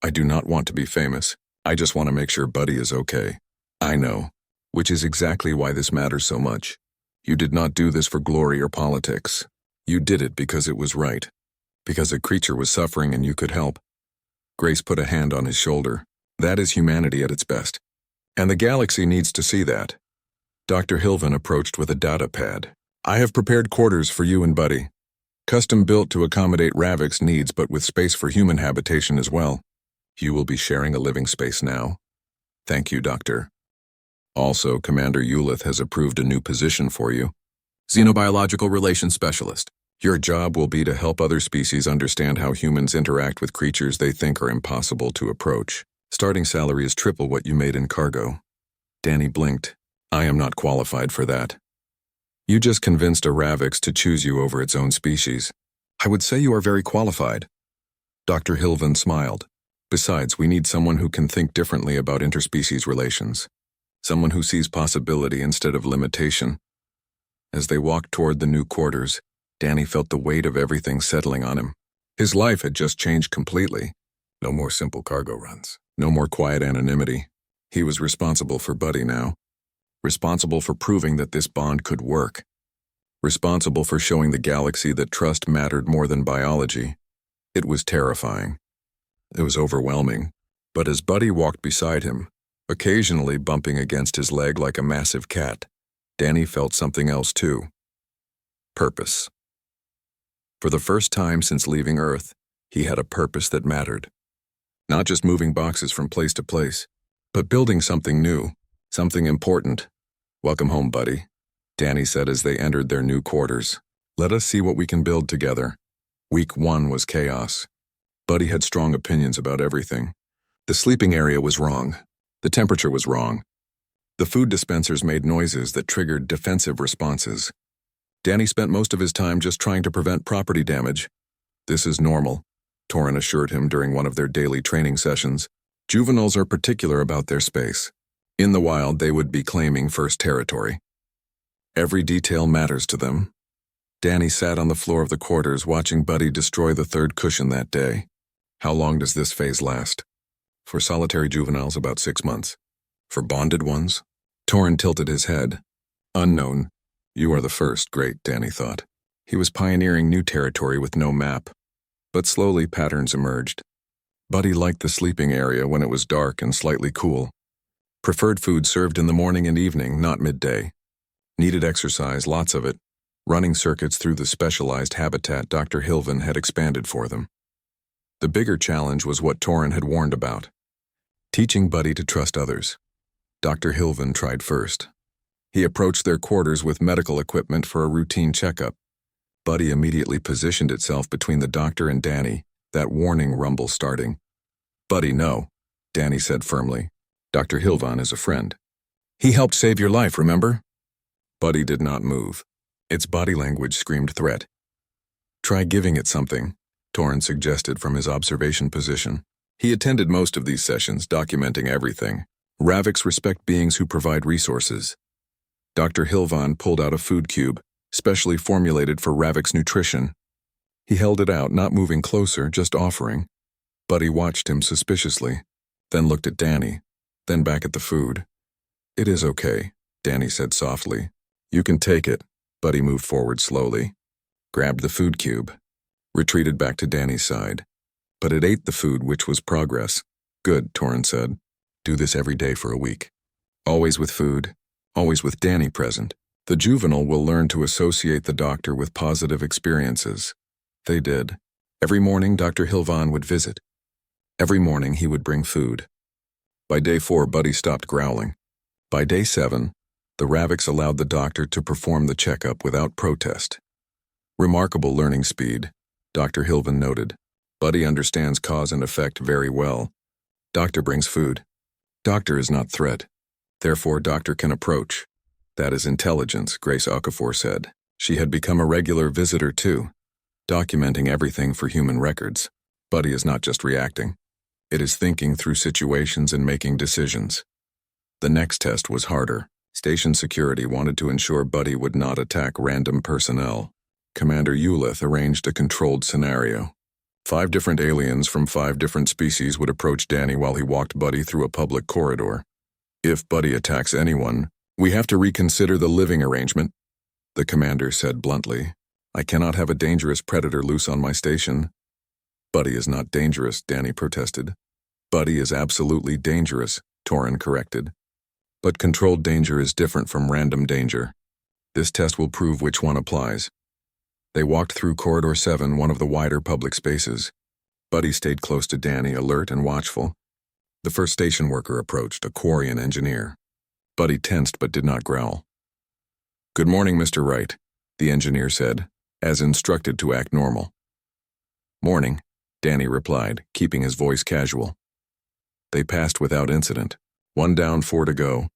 I do not want to be famous. I just want to make sure Buddy is okay. I know. Which is exactly why this matters so much. You did not do this for glory or politics. You did it because it was right. Because a creature was suffering and you could help. Grace put a hand on his shoulder. That is humanity at its best. And the galaxy needs to see that. Dr. Hilvan approached with a data pad. I have prepared quarters for you and Buddy. Custom built to accommodate Ravik's needs but with space for human habitation as well. You will be sharing a living space now. Thank you, Doctor. Also, Commander Ulith has approved a new position for you. Xenobiological Relations Specialist. Your job will be to help other species understand how humans interact with creatures they think are impossible to approach. Starting salary is triple what you made in cargo. Danny blinked. I am not qualified for that. You just convinced a Ravix to choose you over its own species. I would say you are very qualified. Dr. Hilvan smiled. Besides, we need someone who can think differently about interspecies relations. Someone who sees possibility instead of limitation. As they walked toward the new quarters, Danny felt the weight of everything settling on him. His life had just changed completely. No more simple cargo runs. No more quiet anonymity. He was responsible for Buddy now. Responsible for proving that this bond could work. Responsible for showing the galaxy that trust mattered more than biology. It was terrifying. It was overwhelming. But as Buddy walked beside him, occasionally bumping against his leg like a massive cat, Danny felt something else too. Purpose. For the first time since leaving Earth, he had a purpose that mattered. Not just moving boxes from place to place, but building something new, something important. Welcome home, Buddy, Danny said as they entered their new quarters. Let us see what we can build together. Week 1 was chaos. Buddy had strong opinions about everything. The sleeping area was wrong. The temperature was wrong. The food dispensers made noises that triggered defensive responses. Danny spent most of his time just trying to prevent property damage. This is normal, Torin assured him during one of their daily training sessions. Juveniles are particular about their space. In the wild, they would be claiming first territory. Every detail matters to them. Danny sat on the floor of the quarters watching Buddy destroy the third cushion that day. How long does this phase last? For solitary juveniles, about 6 months. For bonded ones? Torin tilted his head. Unknown. You are the first, great, Danny thought. He was pioneering new territory with no map. But slowly patterns emerged. Buddy liked the sleeping area when it was dark and slightly cool. Preferred food served in the morning and evening, not midday. Needed exercise, lots of it. Running circuits through the specialized habitat Dr. Hilvan had expanded for them. The bigger challenge was what Torin had warned about. Teaching Buddy to trust others. Dr. Hilvan tried first. He approached their quarters with medical equipment for a routine checkup. Buddy immediately positioned itself between the doctor and Danny, that warning rumble starting. Buddy, no, Danny said firmly. Dr. Hilvan is a friend. He helped save your life, remember? Buddy did not move. Its body language screamed threat. Try giving it something, Torin suggested from his observation position. He attended most of these sessions, documenting everything. Ravix respect beings who provide resources. Dr. Hilvan pulled out a food cube, specially formulated for Ravix nutrition. He held it out, not moving closer, just offering. Buddy watched him suspiciously, then looked at Danny, then back at the food. It is okay, Danny said softly. You can take it. Buddy moved forward slowly, grabbed the food cube, retreated back to Danny's side. But it ate the food, which was progress. Good, Torin said. Do this every day for a week. Always with food, always with Danny present. The juvenile will learn to associate the doctor with positive experiences. They did. Every morning, Dr. Hilvan would visit. Every morning, he would bring food. By day 4, Buddy stopped growling. By day 7, the Ravix allowed the doctor to perform the checkup without protest. Remarkable learning speed, Dr. Hilvan noted. Buddy understands cause and effect very well. Doctor brings food. Doctor is not threat. Therefore, doctor can approach. That is intelligence, Grace Okafor said. She had become a regular visitor too, documenting everything for human records. Buddy is not just reacting. It is thinking through situations and making decisions. The next test was harder. Station security wanted to ensure Buddy would not attack random personnel. Commander Ulith arranged a controlled scenario. 5 different aliens from 5 different species would approach Danny while he walked Buddy through a public corridor. If Buddy attacks anyone, We have to reconsider the living arrangement, the commander said bluntly. I cannot have a dangerous predator loose on my station. Buddy is not dangerous, Danny protested. Buddy is absolutely dangerous, Torin corrected. But controlled danger is different from random danger. This test will prove which one applies. They walked through Corridor 7, one of the wider public spaces. Buddy stayed close to Danny, alert and watchful. The first station worker approached, a Quarian engineer. Buddy tensed but did not growl. Good morning, Mr. Wright, the engineer said, as instructed to act normal. Morning, Danny replied, keeping his voice casual. They passed without incident. 1 down, 4 to go.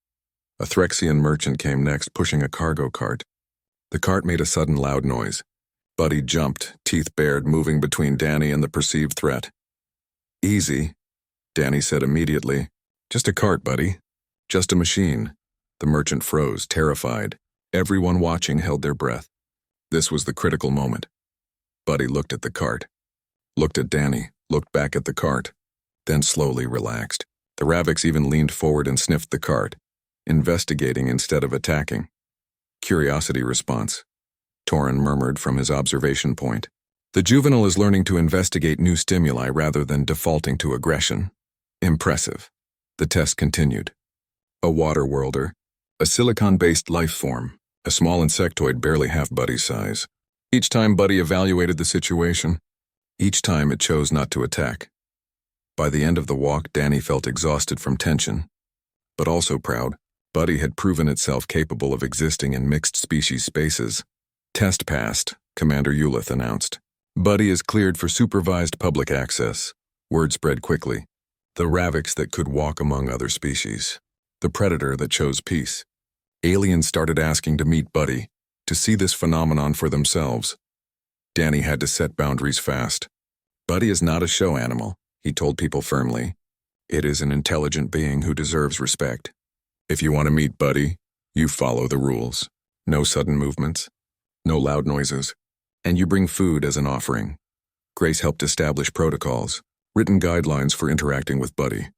A Threxian merchant came next, pushing a cargo cart. The cart made a sudden loud noise. Buddy jumped, teeth bared, moving between Danny and the perceived threat. Easy, Danny said immediately. Just a cart, Buddy. Just a machine. The merchant froze, terrified. Everyone watching held their breath. This was the critical moment. Buddy looked at the cart, looked at Danny, looked back at the cart, then slowly relaxed. The Ravix even leaned forward and sniffed the cart, investigating instead of attacking. Curiosity response, Torin murmured from his observation point. The juvenile is learning to investigate new stimuli rather than defaulting to aggression. Impressive. The test continued. A water worlder, a silicon-based life form, a small insectoid barely half Buddy's size. Each time Buddy evaluated the situation, each time it chose not to attack. By the end of the walk, Danny felt exhausted from tension, but also proud. Buddy had proven itself capable of existing in mixed-species spaces. Test passed, Commander Eulith announced. Buddy is cleared for supervised public access. Word spread quickly. The Ravix that could walk among other species. The predator that chose peace. Aliens started asking to meet Buddy, to see this phenomenon for themselves. Danny had to set boundaries fast. Buddy is not a show animal, he told people firmly. It is an intelligent being who deserves respect. If you want to meet Buddy, you follow the rules. No sudden movements, no loud noises, and you bring food as an offering. Grace helped establish protocols, written guidelines for interacting with Buddy,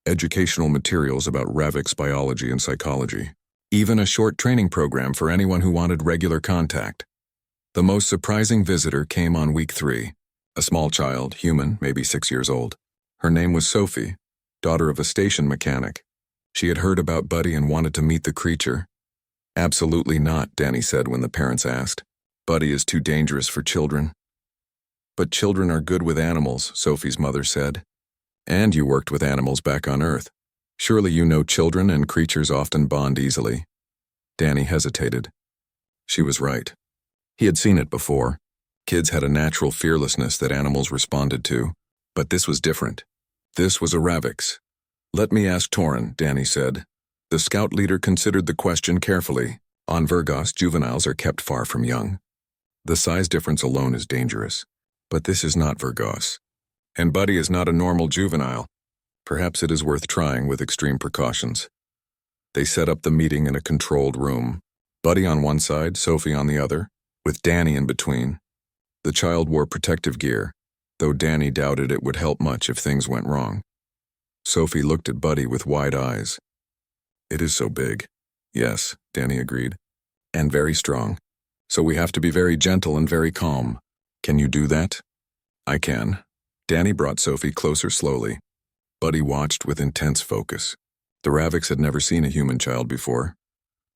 educational materials about Ravix biology and psychology, even a short training program for anyone who wanted regular contact. The most surprising visitor came on week 3, a small child, human, maybe 6 years old. Her name was Sophie, daughter of a station mechanic. She had heard about Buddy and wanted to meet the creature. Absolutely not, Danny said when the parents asked. Buddy is too dangerous for children. But children are good with animals, Sophie's mother said. And you worked with animals back on Earth. Surely you know children and creatures often bond easily. Danny hesitated. She was right. He had seen it before. Kids had a natural fearlessness that animals responded to. But this was different. This was a Ravix. Let me ask Torin, Danny said. The scout leader considered the question carefully. On Virgos, juveniles are kept far from young. The size difference alone is dangerous. But this is not Virgos. And Buddy is not a normal juvenile. Perhaps it is worth trying with extreme precautions. They set up the meeting in a controlled room. Buddy on one side, Sophie on the other, with Danny in between. The child wore protective gear, though Danny doubted it would help much if things went wrong. Sophie looked at Buddy with wide eyes. It is so big. Yes, Danny agreed. And very strong. So we have to be very gentle and very calm. Can you do that? I can. Danny brought Sophie closer slowly. Buddy watched with intense focus. The Ravix had never seen a human child before.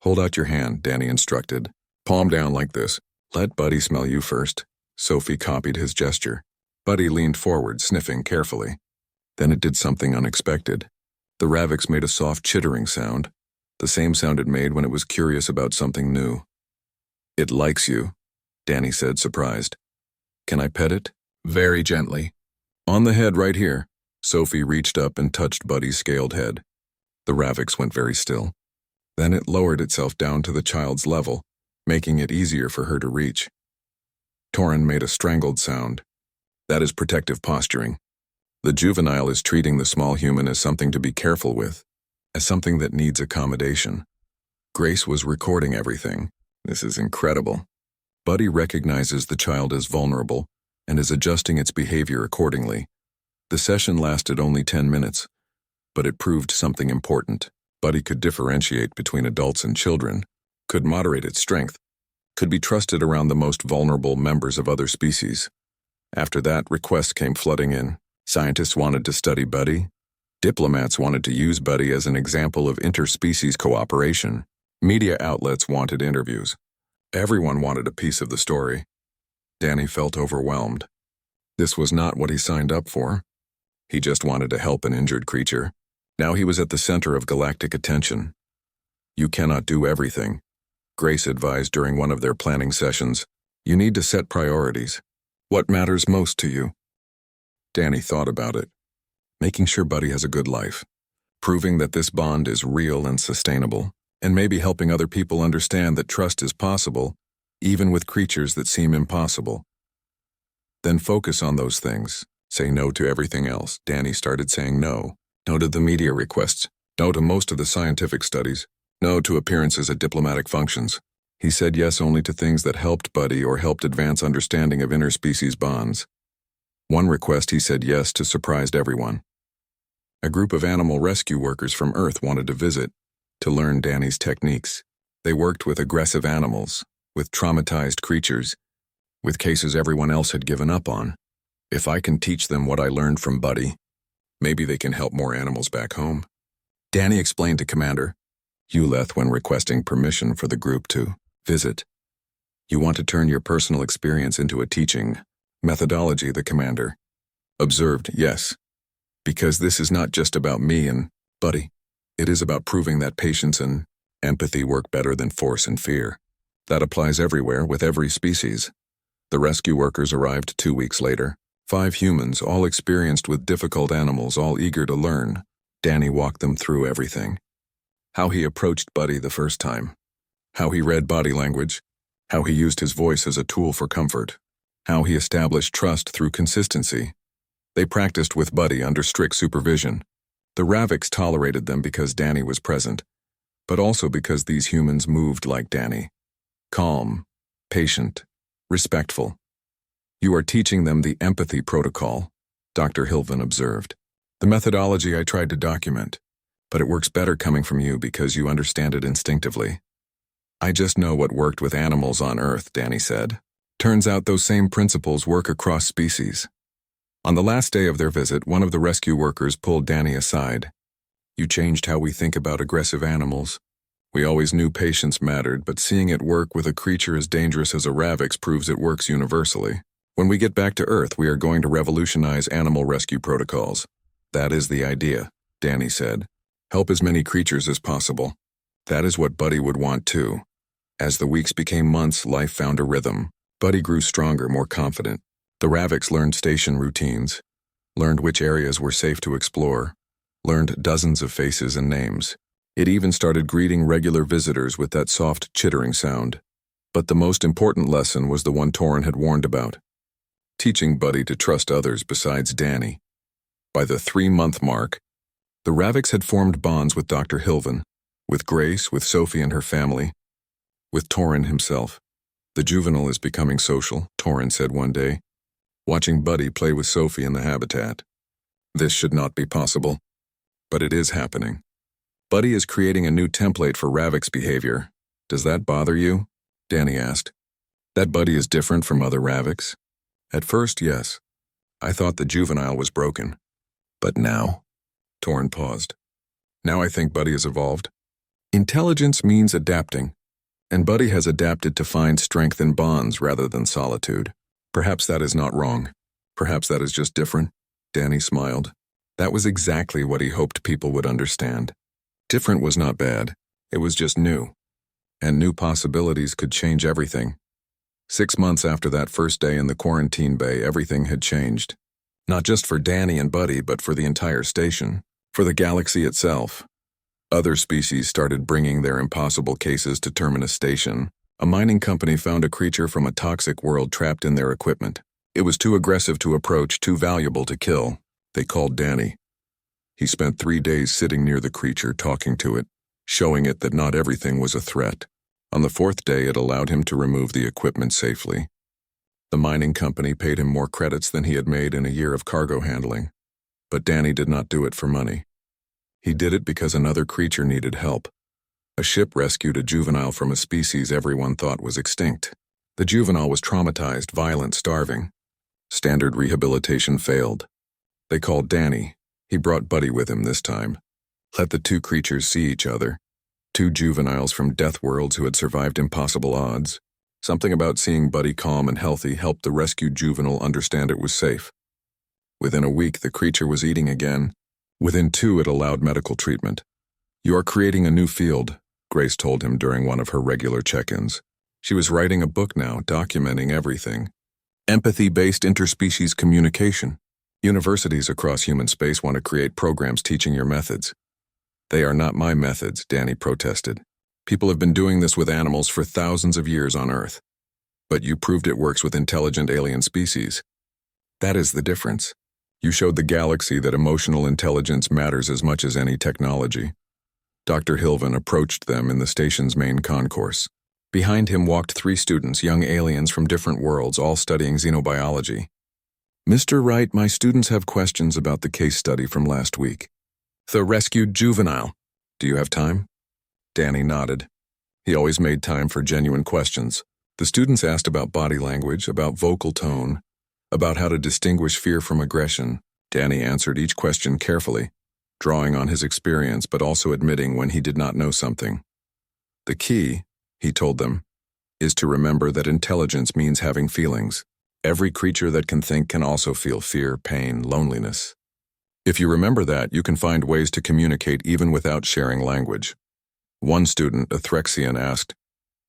Hold out your hand, Danny instructed. Palm down like this. Let Buddy smell you first. Sophie copied his gesture. Buddy leaned forward, sniffing carefully. Then it did something unexpected. The Ravix made a soft chittering sound, the same sound it made when it was curious about something new. It likes you, Danny said, surprised. Can I pet it? Very gently. On the head right here. Sophie reached up and touched Buddy's scaled head. The Ravix went very still. Then it lowered itself down to the child's level, making it easier for her to reach. Torin made a strangled sound. That is protective posturing. The juvenile is treating the small human as something to be careful with, as something that needs accommodation. Grace was recording everything. This is incredible. Buddy recognizes the child as vulnerable and is adjusting its behavior accordingly. The session lasted only 10 minutes, but it proved something important. Buddy could differentiate between adults and children, could moderate its strength, could be trusted around the most vulnerable members of other species. After that, requests came flooding in. Scientists wanted to study Buddy. Diplomats wanted to use Buddy as an example of interspecies cooperation. Media outlets wanted interviews. Everyone wanted a piece of the story. Danny felt overwhelmed. This was not what he signed up for. He just wanted to help an injured creature. Now he was at the center of galactic attention. You cannot do everything. Grace advised during one of their planning sessions. You need to set priorities. What matters most to you? Danny thought about it. Making sure Buddy has a good life. Proving that this bond is real and sustainable. And maybe helping other people understand that trust is possible, even with creatures that seem impossible. Then focus on those things. Say no to everything else. Danny started saying no. No to the media requests. No to most of the scientific studies. No to appearances at diplomatic functions. He said yes only to things that helped Buddy or helped advance understanding of interspecies bonds. One request he said yes to surprised everyone. A group of animal rescue workers from Earth wanted to visit, to learn Danny's techniques. They worked with aggressive animals, with traumatized creatures, with cases everyone else had given up on. If I can teach them what I learned from Buddy, maybe they can help more animals back home. Danny explained to Commander Uleth when requesting permission for the group to visit. You want to turn your personal experience into a teaching methodology, the commander observed. Yes, because this is not just about me and Buddy. It is about proving that patience and empathy work better than force and fear. That applies everywhere with every species. The rescue workers arrived 2 weeks later. 5 humans, all experienced with difficult animals, all eager to learn. Danny walked them through everything. How he approached Buddy the first time. How he read body language. How he used his voice as a tool for comfort. How he established trust through consistency. They practiced with Buddy under strict supervision. The Raviks tolerated them because Danny was present, but also because these humans moved like Danny. Calm, patient, respectful. You are teaching them the empathy protocol, Dr. Hilvin observed. The methodology I tried to document, but it works better coming from you because you understand it instinctively. I just know what worked with animals on Earth, Danny said. Turns out those same principles work across species. On the last day of their visit, one of the rescue workers pulled Danny aside. You changed how we think about aggressive animals. We always knew patience mattered, but seeing it work with a creature as dangerous as a Ravix proves it works universally. When we get back to Earth, we are going to revolutionize animal rescue protocols. That is the idea, Danny said. Help as many creatures as possible. That is what Buddy would want too. As the weeks became months, life found a rhythm. Buddy grew stronger, more confident. The Raviks learned station routines, learned which areas were safe to explore, learned dozens of faces and names. It even started greeting regular visitors with that soft chittering sound. But the most important lesson was the one Torin had warned about. Teaching Buddy to trust others besides Danny. By the 3-month mark, the Raviks had formed bonds with Dr. Hilvin, with Grace, with Sophie and her family, with Torin himself. The juvenile is becoming social, Torin said one day, watching Buddy play with Sophie in the habitat. This should not be possible, but it is happening. Buddy is creating a new template for Ravik's behavior. Does that bother you? Danny asked. That Buddy is different from other Raviks? At first, yes. I thought the juvenile was broken. But now? Torin paused. Now I think Buddy has evolved. Intelligence means adapting, and Buddy has adapted to find strength in bonds rather than solitude. Perhaps that is not wrong. Perhaps that is just different. Danny smiled. That was exactly what he hoped people would understand. Different was not bad. It was just new. And new possibilities could change everything. 6 months after that first day in the quarantine bay, everything had changed. Not just for Danny and Buddy, but for the entire station, for the galaxy itself. Other species started bringing their impossible cases to Terminus Station. A mining company found a creature from a toxic world trapped in their equipment. It was too aggressive to approach, too valuable to kill. They called Danny. He spent 3 days sitting near the creature, talking to it, showing it that not everything was a threat. On the 4th day, it allowed him to remove the equipment safely. The mining company paid him more credits than he had made in a year of cargo handling. But Danny did not do it for money. He did it because another creature needed help. A ship rescued a juvenile from a species everyone thought was extinct. The juvenile was traumatized, violent, starving. Standard rehabilitation failed. They called Danny. He brought Buddy with him this time. Let the two creatures see each other. Two juveniles from death worlds who had survived impossible odds. Something about seeing Buddy calm and healthy helped the rescued juvenile understand it was safe. Within a week, the creature was eating again. Within 2, it allowed medical treatment. "You are creating a new field," Grace told him during one of her regular check-ins. She was writing a book now, documenting everything. Empathy-based interspecies communication. Universities across human space want to create programs teaching your methods. "They are not my methods," Danny protested. "People have been doing this with animals for thousands of years on Earth. But you proved it works with intelligent alien species. That is the difference. You showed the galaxy that emotional intelligence matters as much as any technology." Dr. Hilvin approached them in the station's main concourse. Behind him walked 3 students, young aliens from different worlds, all studying xenobiology. "Mr. Wright, my students have questions about the case study from last week. The rescued juvenile. Do you have time?" Danny nodded. He always made time for genuine questions. The students asked about body language, about vocal tone, about how to distinguish fear from aggression. Danny answered each question carefully, drawing on his experience but also admitting when he did not know something. "The key," he told them, "is to remember that intelligence means having feelings. Every creature that can think can also feel fear, pain, loneliness. If you remember that, you can find ways to communicate even without sharing language." One student, a Threxian, asked,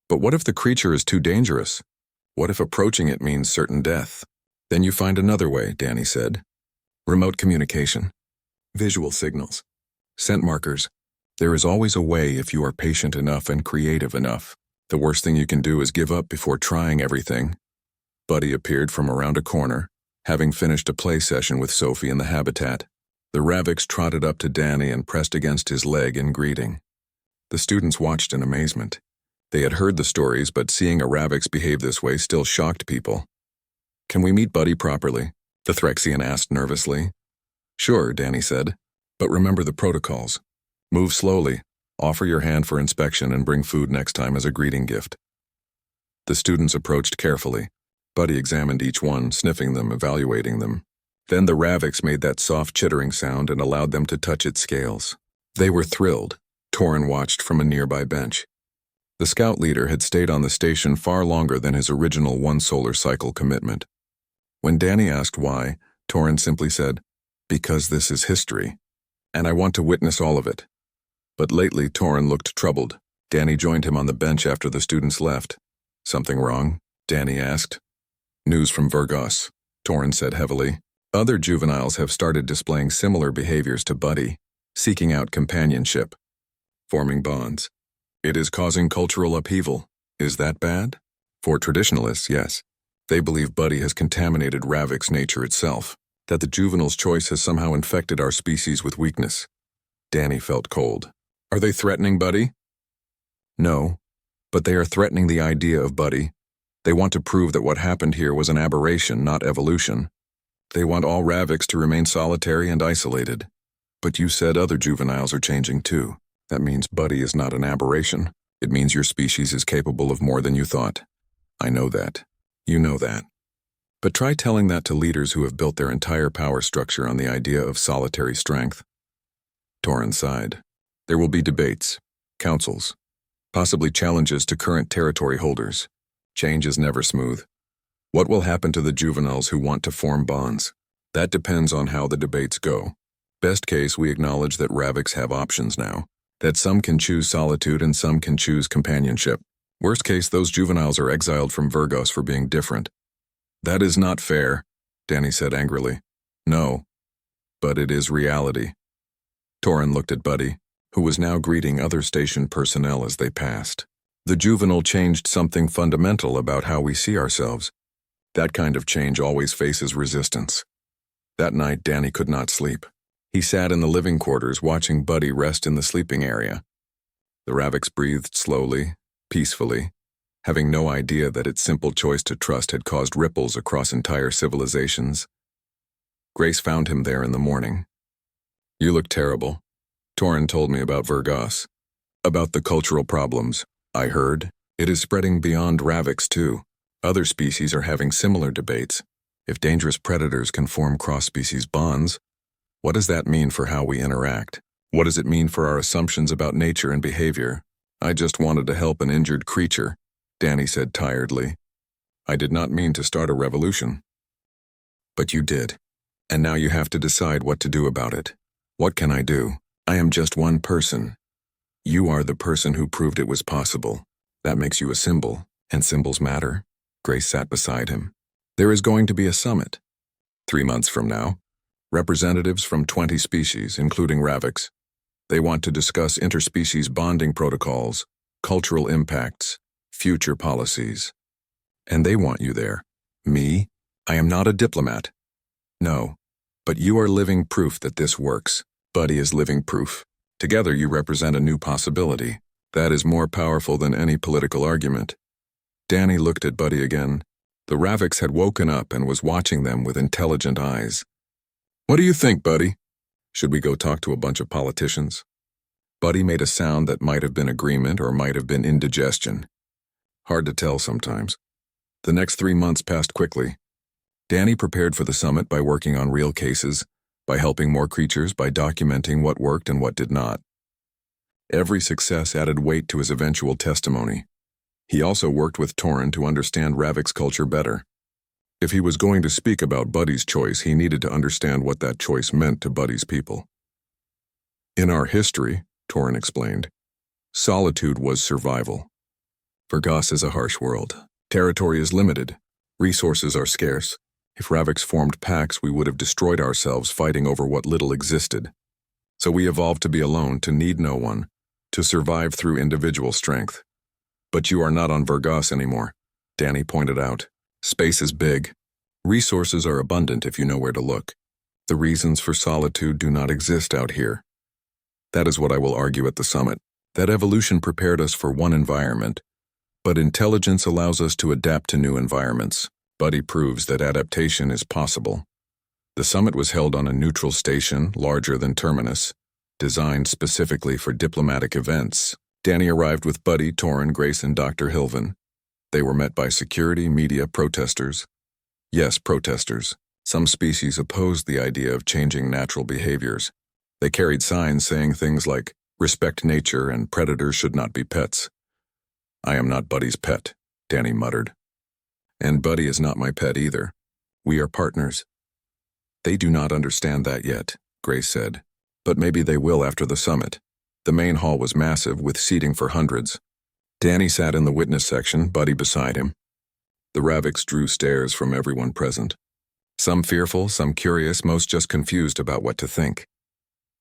"But what if the creature is too dangerous? What if approaching it means certain death?" "Then you find another way," Danny said. "Remote communication. Visual signals. Scent markers. There is always a way if you are patient enough and creative enough. The worst thing you can do is give up before trying everything." Buddy appeared from around a corner, having finished a play session with Sophie in the habitat. The Ravix trotted up to Danny and pressed against his leg in greeting. The students watched in amazement. They had heard the stories, but seeing a Ravix behave this way still shocked people. "Can we meet Buddy properly?" the Threxian asked nervously. "Sure," Danny said, "but remember the protocols. Move slowly, offer your hand for inspection, and bring food next time as a greeting gift." The students approached carefully. Buddy examined each one, sniffing them, evaluating them. Then the Ravix made that soft chittering sound and allowed them to touch its scales. They were thrilled. Torin watched from a nearby bench. The scout leader had stayed on the station far longer than his original 1 solar cycle commitment. When Danny asked why, Torin simply said, "Because this is history, and I want to witness all of it." But lately Torin looked troubled. Danny joined him on the bench after the students left. "Something wrong?" Danny asked. "News from Vergos," Torin said heavily. "Other juveniles have started displaying similar behaviors to Buddy, seeking out companionship, forming bonds. It is causing cultural upheaval. Is that bad?" "For traditionalists, yes. They believe Buddy has contaminated Ravix nature itself, that the juvenile's choice has somehow infected our species with weakness." Danny felt cold. "Are they threatening Buddy?" "No, but they are threatening the idea of Buddy. They want to prove that what happened here was an aberration, not evolution. They want all Ravix to remain solitary and isolated. But you said other juveniles are changing too. That means Buddy is not an aberration. It means your species is capable of more than you thought. I know that. You know that. But try telling that to leaders who have built their entire power structure on the idea of solitary strength." Torin sighed. "There will be debates, councils, possibly challenges to current territory holders. Change is never smooth. What will happen to the juveniles who want to form bonds? That depends on how the debates go. Best case, we acknowledge that Ravix have options now, that some can choose solitude and some can choose companionship. Worst case, those juveniles are exiled from Vergos for being different." "That is not fair," Danny said angrily. "No, but it is reality." Torin looked at Buddy, who was now greeting other station personnel as they passed. "The juvenile changed something fundamental about how we see ourselves. That kind of change always faces resistance." That night, Danny could not sleep. He sat in the living quarters watching Buddy rest in the sleeping area. The Ravix breathed slowly, peacefully, having no idea that its simple choice to trust had caused ripples across entire civilizations. Grace found him there in the morning. "You look terrible," Torin told me about Vergas. About the cultural problems. I heard. It is spreading beyond Ravix too. Other species are having similar debates. If dangerous predators can form cross-species bonds, what does that mean for how we interact? What does it mean for our assumptions about nature and behavior? I just wanted to help an injured creature, Danny said tiredly. I did not mean to start a revolution. But you did. And now you have to decide what to do about it. What can I do? I am just one person. You are the person who proved it was possible. That makes you a symbol, and symbols matter. Grace sat beside him. There is going to be a summit. 3 months from now. Representatives from 20 species, including Ravix. They want to discuss interspecies bonding protocols, cultural impacts, future policies. And they want you there. Me? I am not a diplomat. No. But you are living proof that this works. Buddy is living proof. Together you represent a new possibility. That is more powerful than any political argument. Danny looked at Buddy again. The Ravix had woken up and was watching them with intelligent eyes. What do you think, Buddy? Should we go talk to a bunch of politicians? Buddy made a sound that might have been agreement or might have been indigestion. Hard to tell sometimes. The next 3 months passed quickly. Danny prepared for the summit by working on real cases, by helping more creatures, by documenting what worked and what did not. Every success added weight to his eventual testimony. He also worked with Torin to understand Ravix culture better. If he was going to speak about Buddy's choice, he needed to understand what that choice meant to Buddy's people. In our history, Torin explained, solitude was survival. Vergas is a harsh world. Territory is limited. Resources are scarce. If Ravix formed packs, we would have destroyed ourselves fighting over what little existed. So we evolved to be alone, to need no one, to survive through individual strength. But you are not on Vergas anymore, Danny pointed out. Space is big. Resources are abundant if you know where to look. The reasons for solitude do not exist out here. That is what I will argue at the summit, that evolution prepared us for one environment, but intelligence allows us to adapt to new environments. Buddy proves that adaptation is possible. The summit was held on a neutral station, larger than Terminus, designed specifically for diplomatic events. Danny arrived with Buddy, Torin, Grace, and Dr. Hilvin. They were met by security, media, protesters. Yes, protesters. Some species opposed the idea of changing natural behaviors. They carried signs saying things like, respect nature and predators should not be pets. I am not Buddy's pet, Danny muttered. And Buddy is not my pet either. We are partners. They do not understand that yet, Grace said. But maybe they will after the summit. The main hall was massive, with seating for hundreds. Danny sat in the witness section, Buddy beside him. The Ravix drew stares from everyone present. Some fearful, some curious, most just confused about what to think.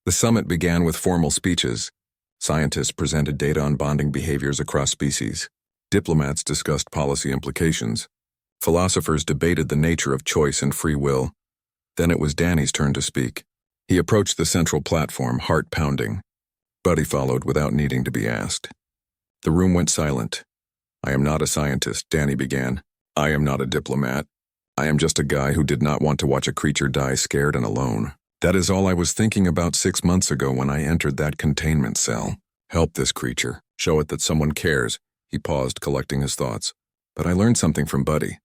The summit began with formal speeches. Scientists presented data on bonding behaviors across species. Diplomats discussed policy implications. Philosophers debated the nature of choice and free will. Then it was Danny's turn to speak. He approached the central platform, heart pounding. Buddy followed without needing to be asked. The room went silent. I am not a scientist, Danny began. I am not a diplomat. I am just a guy who did not want to watch a creature die scared and alone. That is all I was thinking about 6 months ago when I entered that containment cell. Help this creature. Show it that someone cares. He paused, collecting his thoughts. But I learned something from Buddy.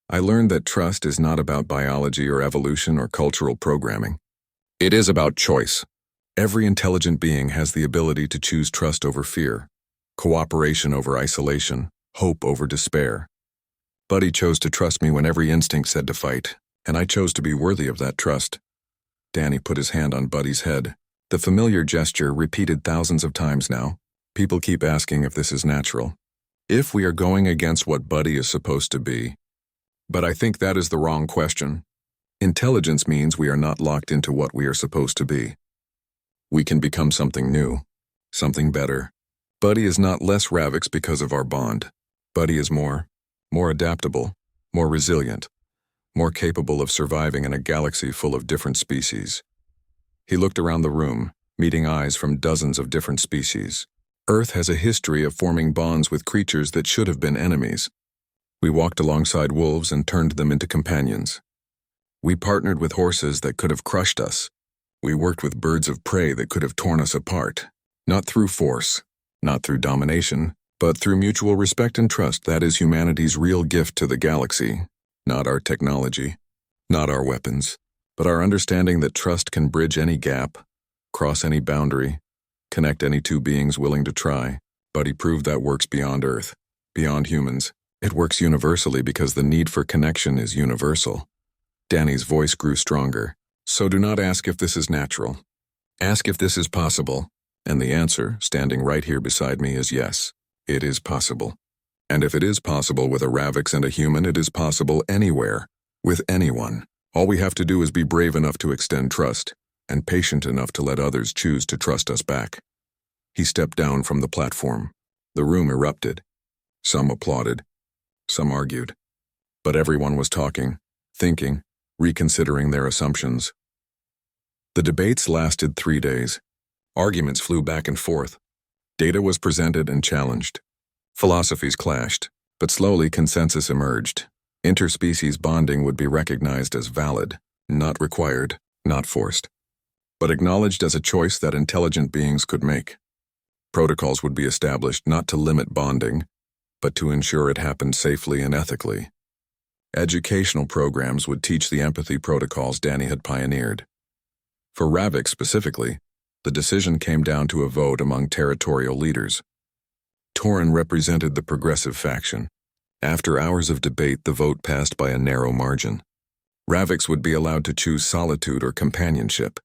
I learned that trust is not about biology or evolution or cultural programming. It is about choice. Every intelligent being has the ability to choose trust over fear, cooperation over isolation, hope over despair. Buddy chose to trust me when every instinct said to fight, and I chose to be worthy of that trust. Danny put his hand on Buddy's head. The familiar gesture repeated thousands of times now. People keep asking if this is natural. If we are going against what Buddy is supposed to be. But I think that is the wrong question. Intelligence means we are not locked into what we are supposed to be. We can become something new, something better. Buddy is not less Ravix because of our bond. Buddy is more adaptable, more resilient, more capable of surviving in a galaxy full of different species. He looked around the room, meeting eyes from dozens of different species. Earth has a history of forming bonds with creatures that should have been enemies. We walked alongside wolves and turned them into companions. We partnered with horses that could have crushed us. We worked with birds of prey that could have torn us apart. Not through force, not through domination, but through mutual respect and trust. That is humanity's real gift to the galaxy. Not our technology, not our weapons, but our understanding that trust can bridge any gap, cross any boundary, connect any two beings willing to try. But he proved that works beyond Earth, beyond humans. It works universally because the need for connection is universal. Danny's voice grew stronger. So do not ask if this is natural. Ask if this is possible. And the answer, standing right here beside me, is yes, it is possible. And if it is possible with a Ravix and a human, it is possible anywhere, with anyone. All we have to do is be brave enough to extend trust, and patient enough to let others choose to trust us back. He stepped down from the platform. The room erupted. Some applauded. Some argued. But everyone was talking, thinking, reconsidering their assumptions. The debates lasted 3 days. Arguments flew back and forth. Data was presented and challenged. Philosophies clashed, but slowly consensus emerged. Interspecies bonding would be recognized as valid, not required, not forced, but acknowledged as a choice that intelligent beings could make. Protocols would be established not to limit bonding, but to ensure it happened safely and ethically. Educational programs would teach the empathy protocols Danny had pioneered. For Ravix specifically, the decision came down to a vote among territorial leaders. Torin represented the progressive faction. After hours of debate, the vote passed by a narrow margin. Ravix would be allowed to choose solitude or companionship.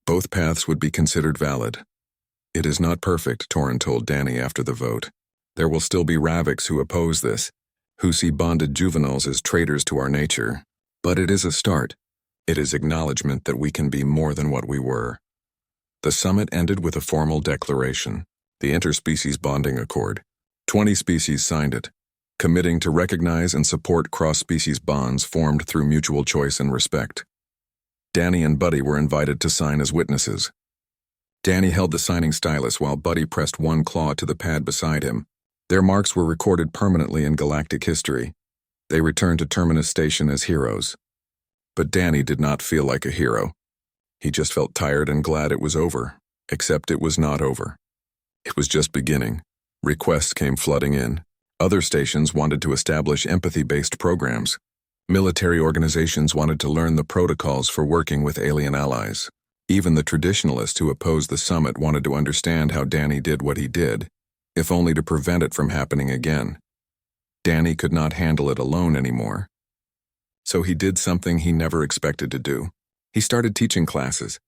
Both paths would be considered valid. It is not perfect, Torin told Danny after the vote. There will still be Ravix who oppose this, who see bonded juveniles as traitors to our nature. But it is a start. It is acknowledgement that we can be more than what we were. The summit ended with a formal declaration, the Interspecies Bonding Accord. 20 species signed it, committing to recognize and support cross-species bonds formed through mutual choice and respect. Danny and Buddy were invited to sign as witnesses. Danny held the signing stylus while Buddy pressed one claw to the pad beside him. Their marks were recorded permanently in galactic history. They returned to Terminus Station as heroes. But Danny did not feel like a hero. He just felt tired and glad it was over, except it was not over. It was just beginning. Requests came flooding in. Other stations wanted to establish empathy-based programs. Military organizations wanted to learn the protocols for working with alien allies. Even the traditionalists who opposed the summit wanted to understand how Danny did what he did, if only to prevent it from happening again. Danny could not handle it alone anymore. So he did something he never expected to do. He started teaching classes,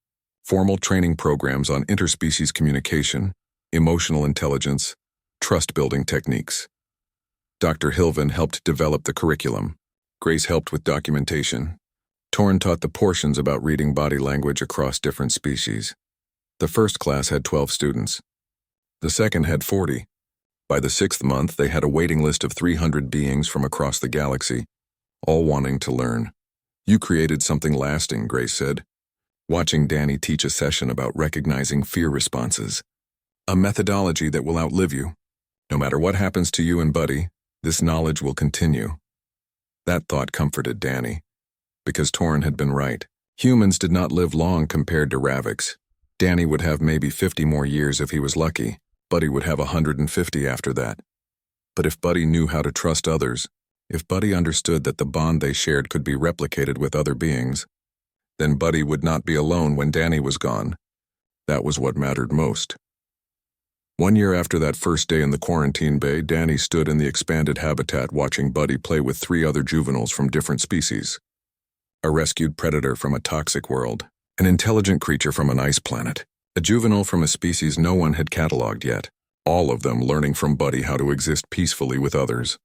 formal training programs on interspecies communication, emotional intelligence, trust-building techniques. Dr. Hilvin helped develop the curriculum. Grace helped with documentation. Torin taught the portions about reading body language across different species. The first class had 12 students. The second had 40. By the 6th month, they had a waiting list of 300 beings from across the galaxy, all wanting to learn. You created something lasting, Grace said, watching Danny teach a session about recognizing fear responses. A methodology that will outlive you. No matter what happens to you and Buddy, this knowledge will continue. That thought comforted Danny, because Torin had been right. Humans did not live long compared to Ravix. Danny would have maybe 50 more years if he was lucky. Buddy would have 150 after that. But if Buddy knew how to trust others, if Buddy understood that the bond they shared could be replicated with other beings, then Buddy would not be alone when Danny was gone. That was what mattered most. 1 year after that first day in the quarantine bay, Danny stood in the expanded habitat watching Buddy play with 3 other juveniles from different species. A rescued predator from a toxic world, an intelligent creature from an ice planet, a juvenile from a species no one had cataloged yet, all of them learning from Buddy how to exist peacefully with others.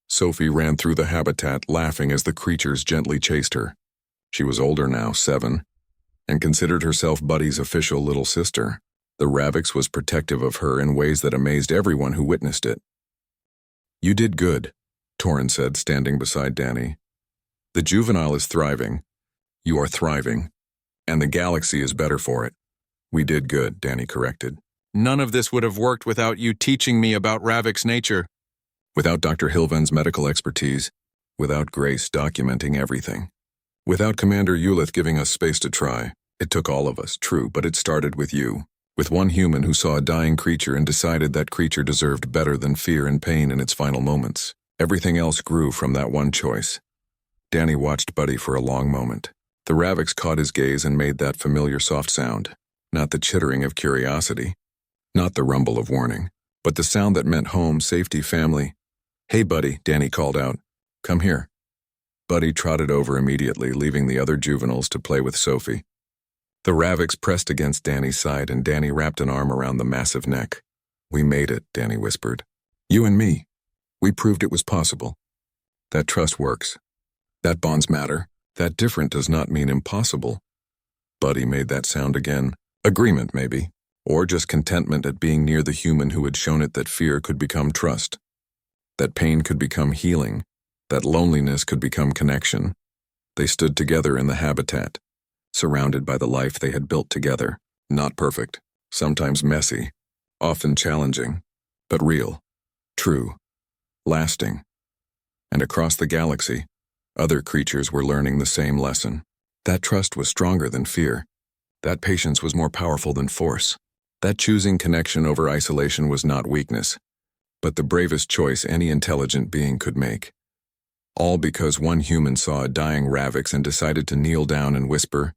Sophie ran through the habitat laughing as the creatures gently chased her. She was older now, 7, and considered herself Buddy's official little sister. The Ravix was protective of her in ways that amazed everyone who witnessed it. "You did good," Torin said, standing beside Danny. "The juvenile is thriving. You are thriving. And the galaxy is better for it." "We did good," Danny corrected. "None of this would have worked without you teaching me about Ravix nature." Without Dr. Hilven's medical expertise, without Grace documenting everything, without Commander Ulith giving us space to try, It took all of us, true, but it started with you. With one human who saw a dying creature and decided that creature deserved better than fear and pain in its final moments. Everything else grew from that one choice. Danny watched Buddy for a long moment. The Ravix caught his gaze and made that familiar soft sound. Not the chittering of curiosity. Not the rumble of warning. But the sound that meant home, safety, family. "Hey, Buddy," Danny called out. "Come here." Buddy trotted over immediately, leaving the other juveniles to play with Sophie. The Ravix pressed against Danny's side and Danny wrapped an arm around the massive neck. "We made it," Danny whispered. "You and me. We proved it was possible. That trust works. That bonds matter. That different does not mean impossible." Buddy made that sound again. Agreement, maybe. Or just contentment at being near the human who had shown it that fear could become trust. That pain could become healing. That loneliness could become connection. They stood together in the habitat, surrounded by the life they had built together. Not perfect, sometimes messy, often challenging, but real, true, lasting. And across the galaxy, other creatures were learning the same lesson. That trust was stronger than fear. That patience was more powerful than force. That choosing connection over isolation was not weakness, but the bravest choice any intelligent being could make. All because one human saw a dying Ravix and decided to kneel down and whisper,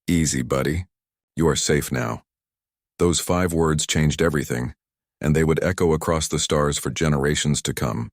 "Easy, Buddy. You are safe now." Those 5 words changed everything, and they would echo across the stars for generations to come.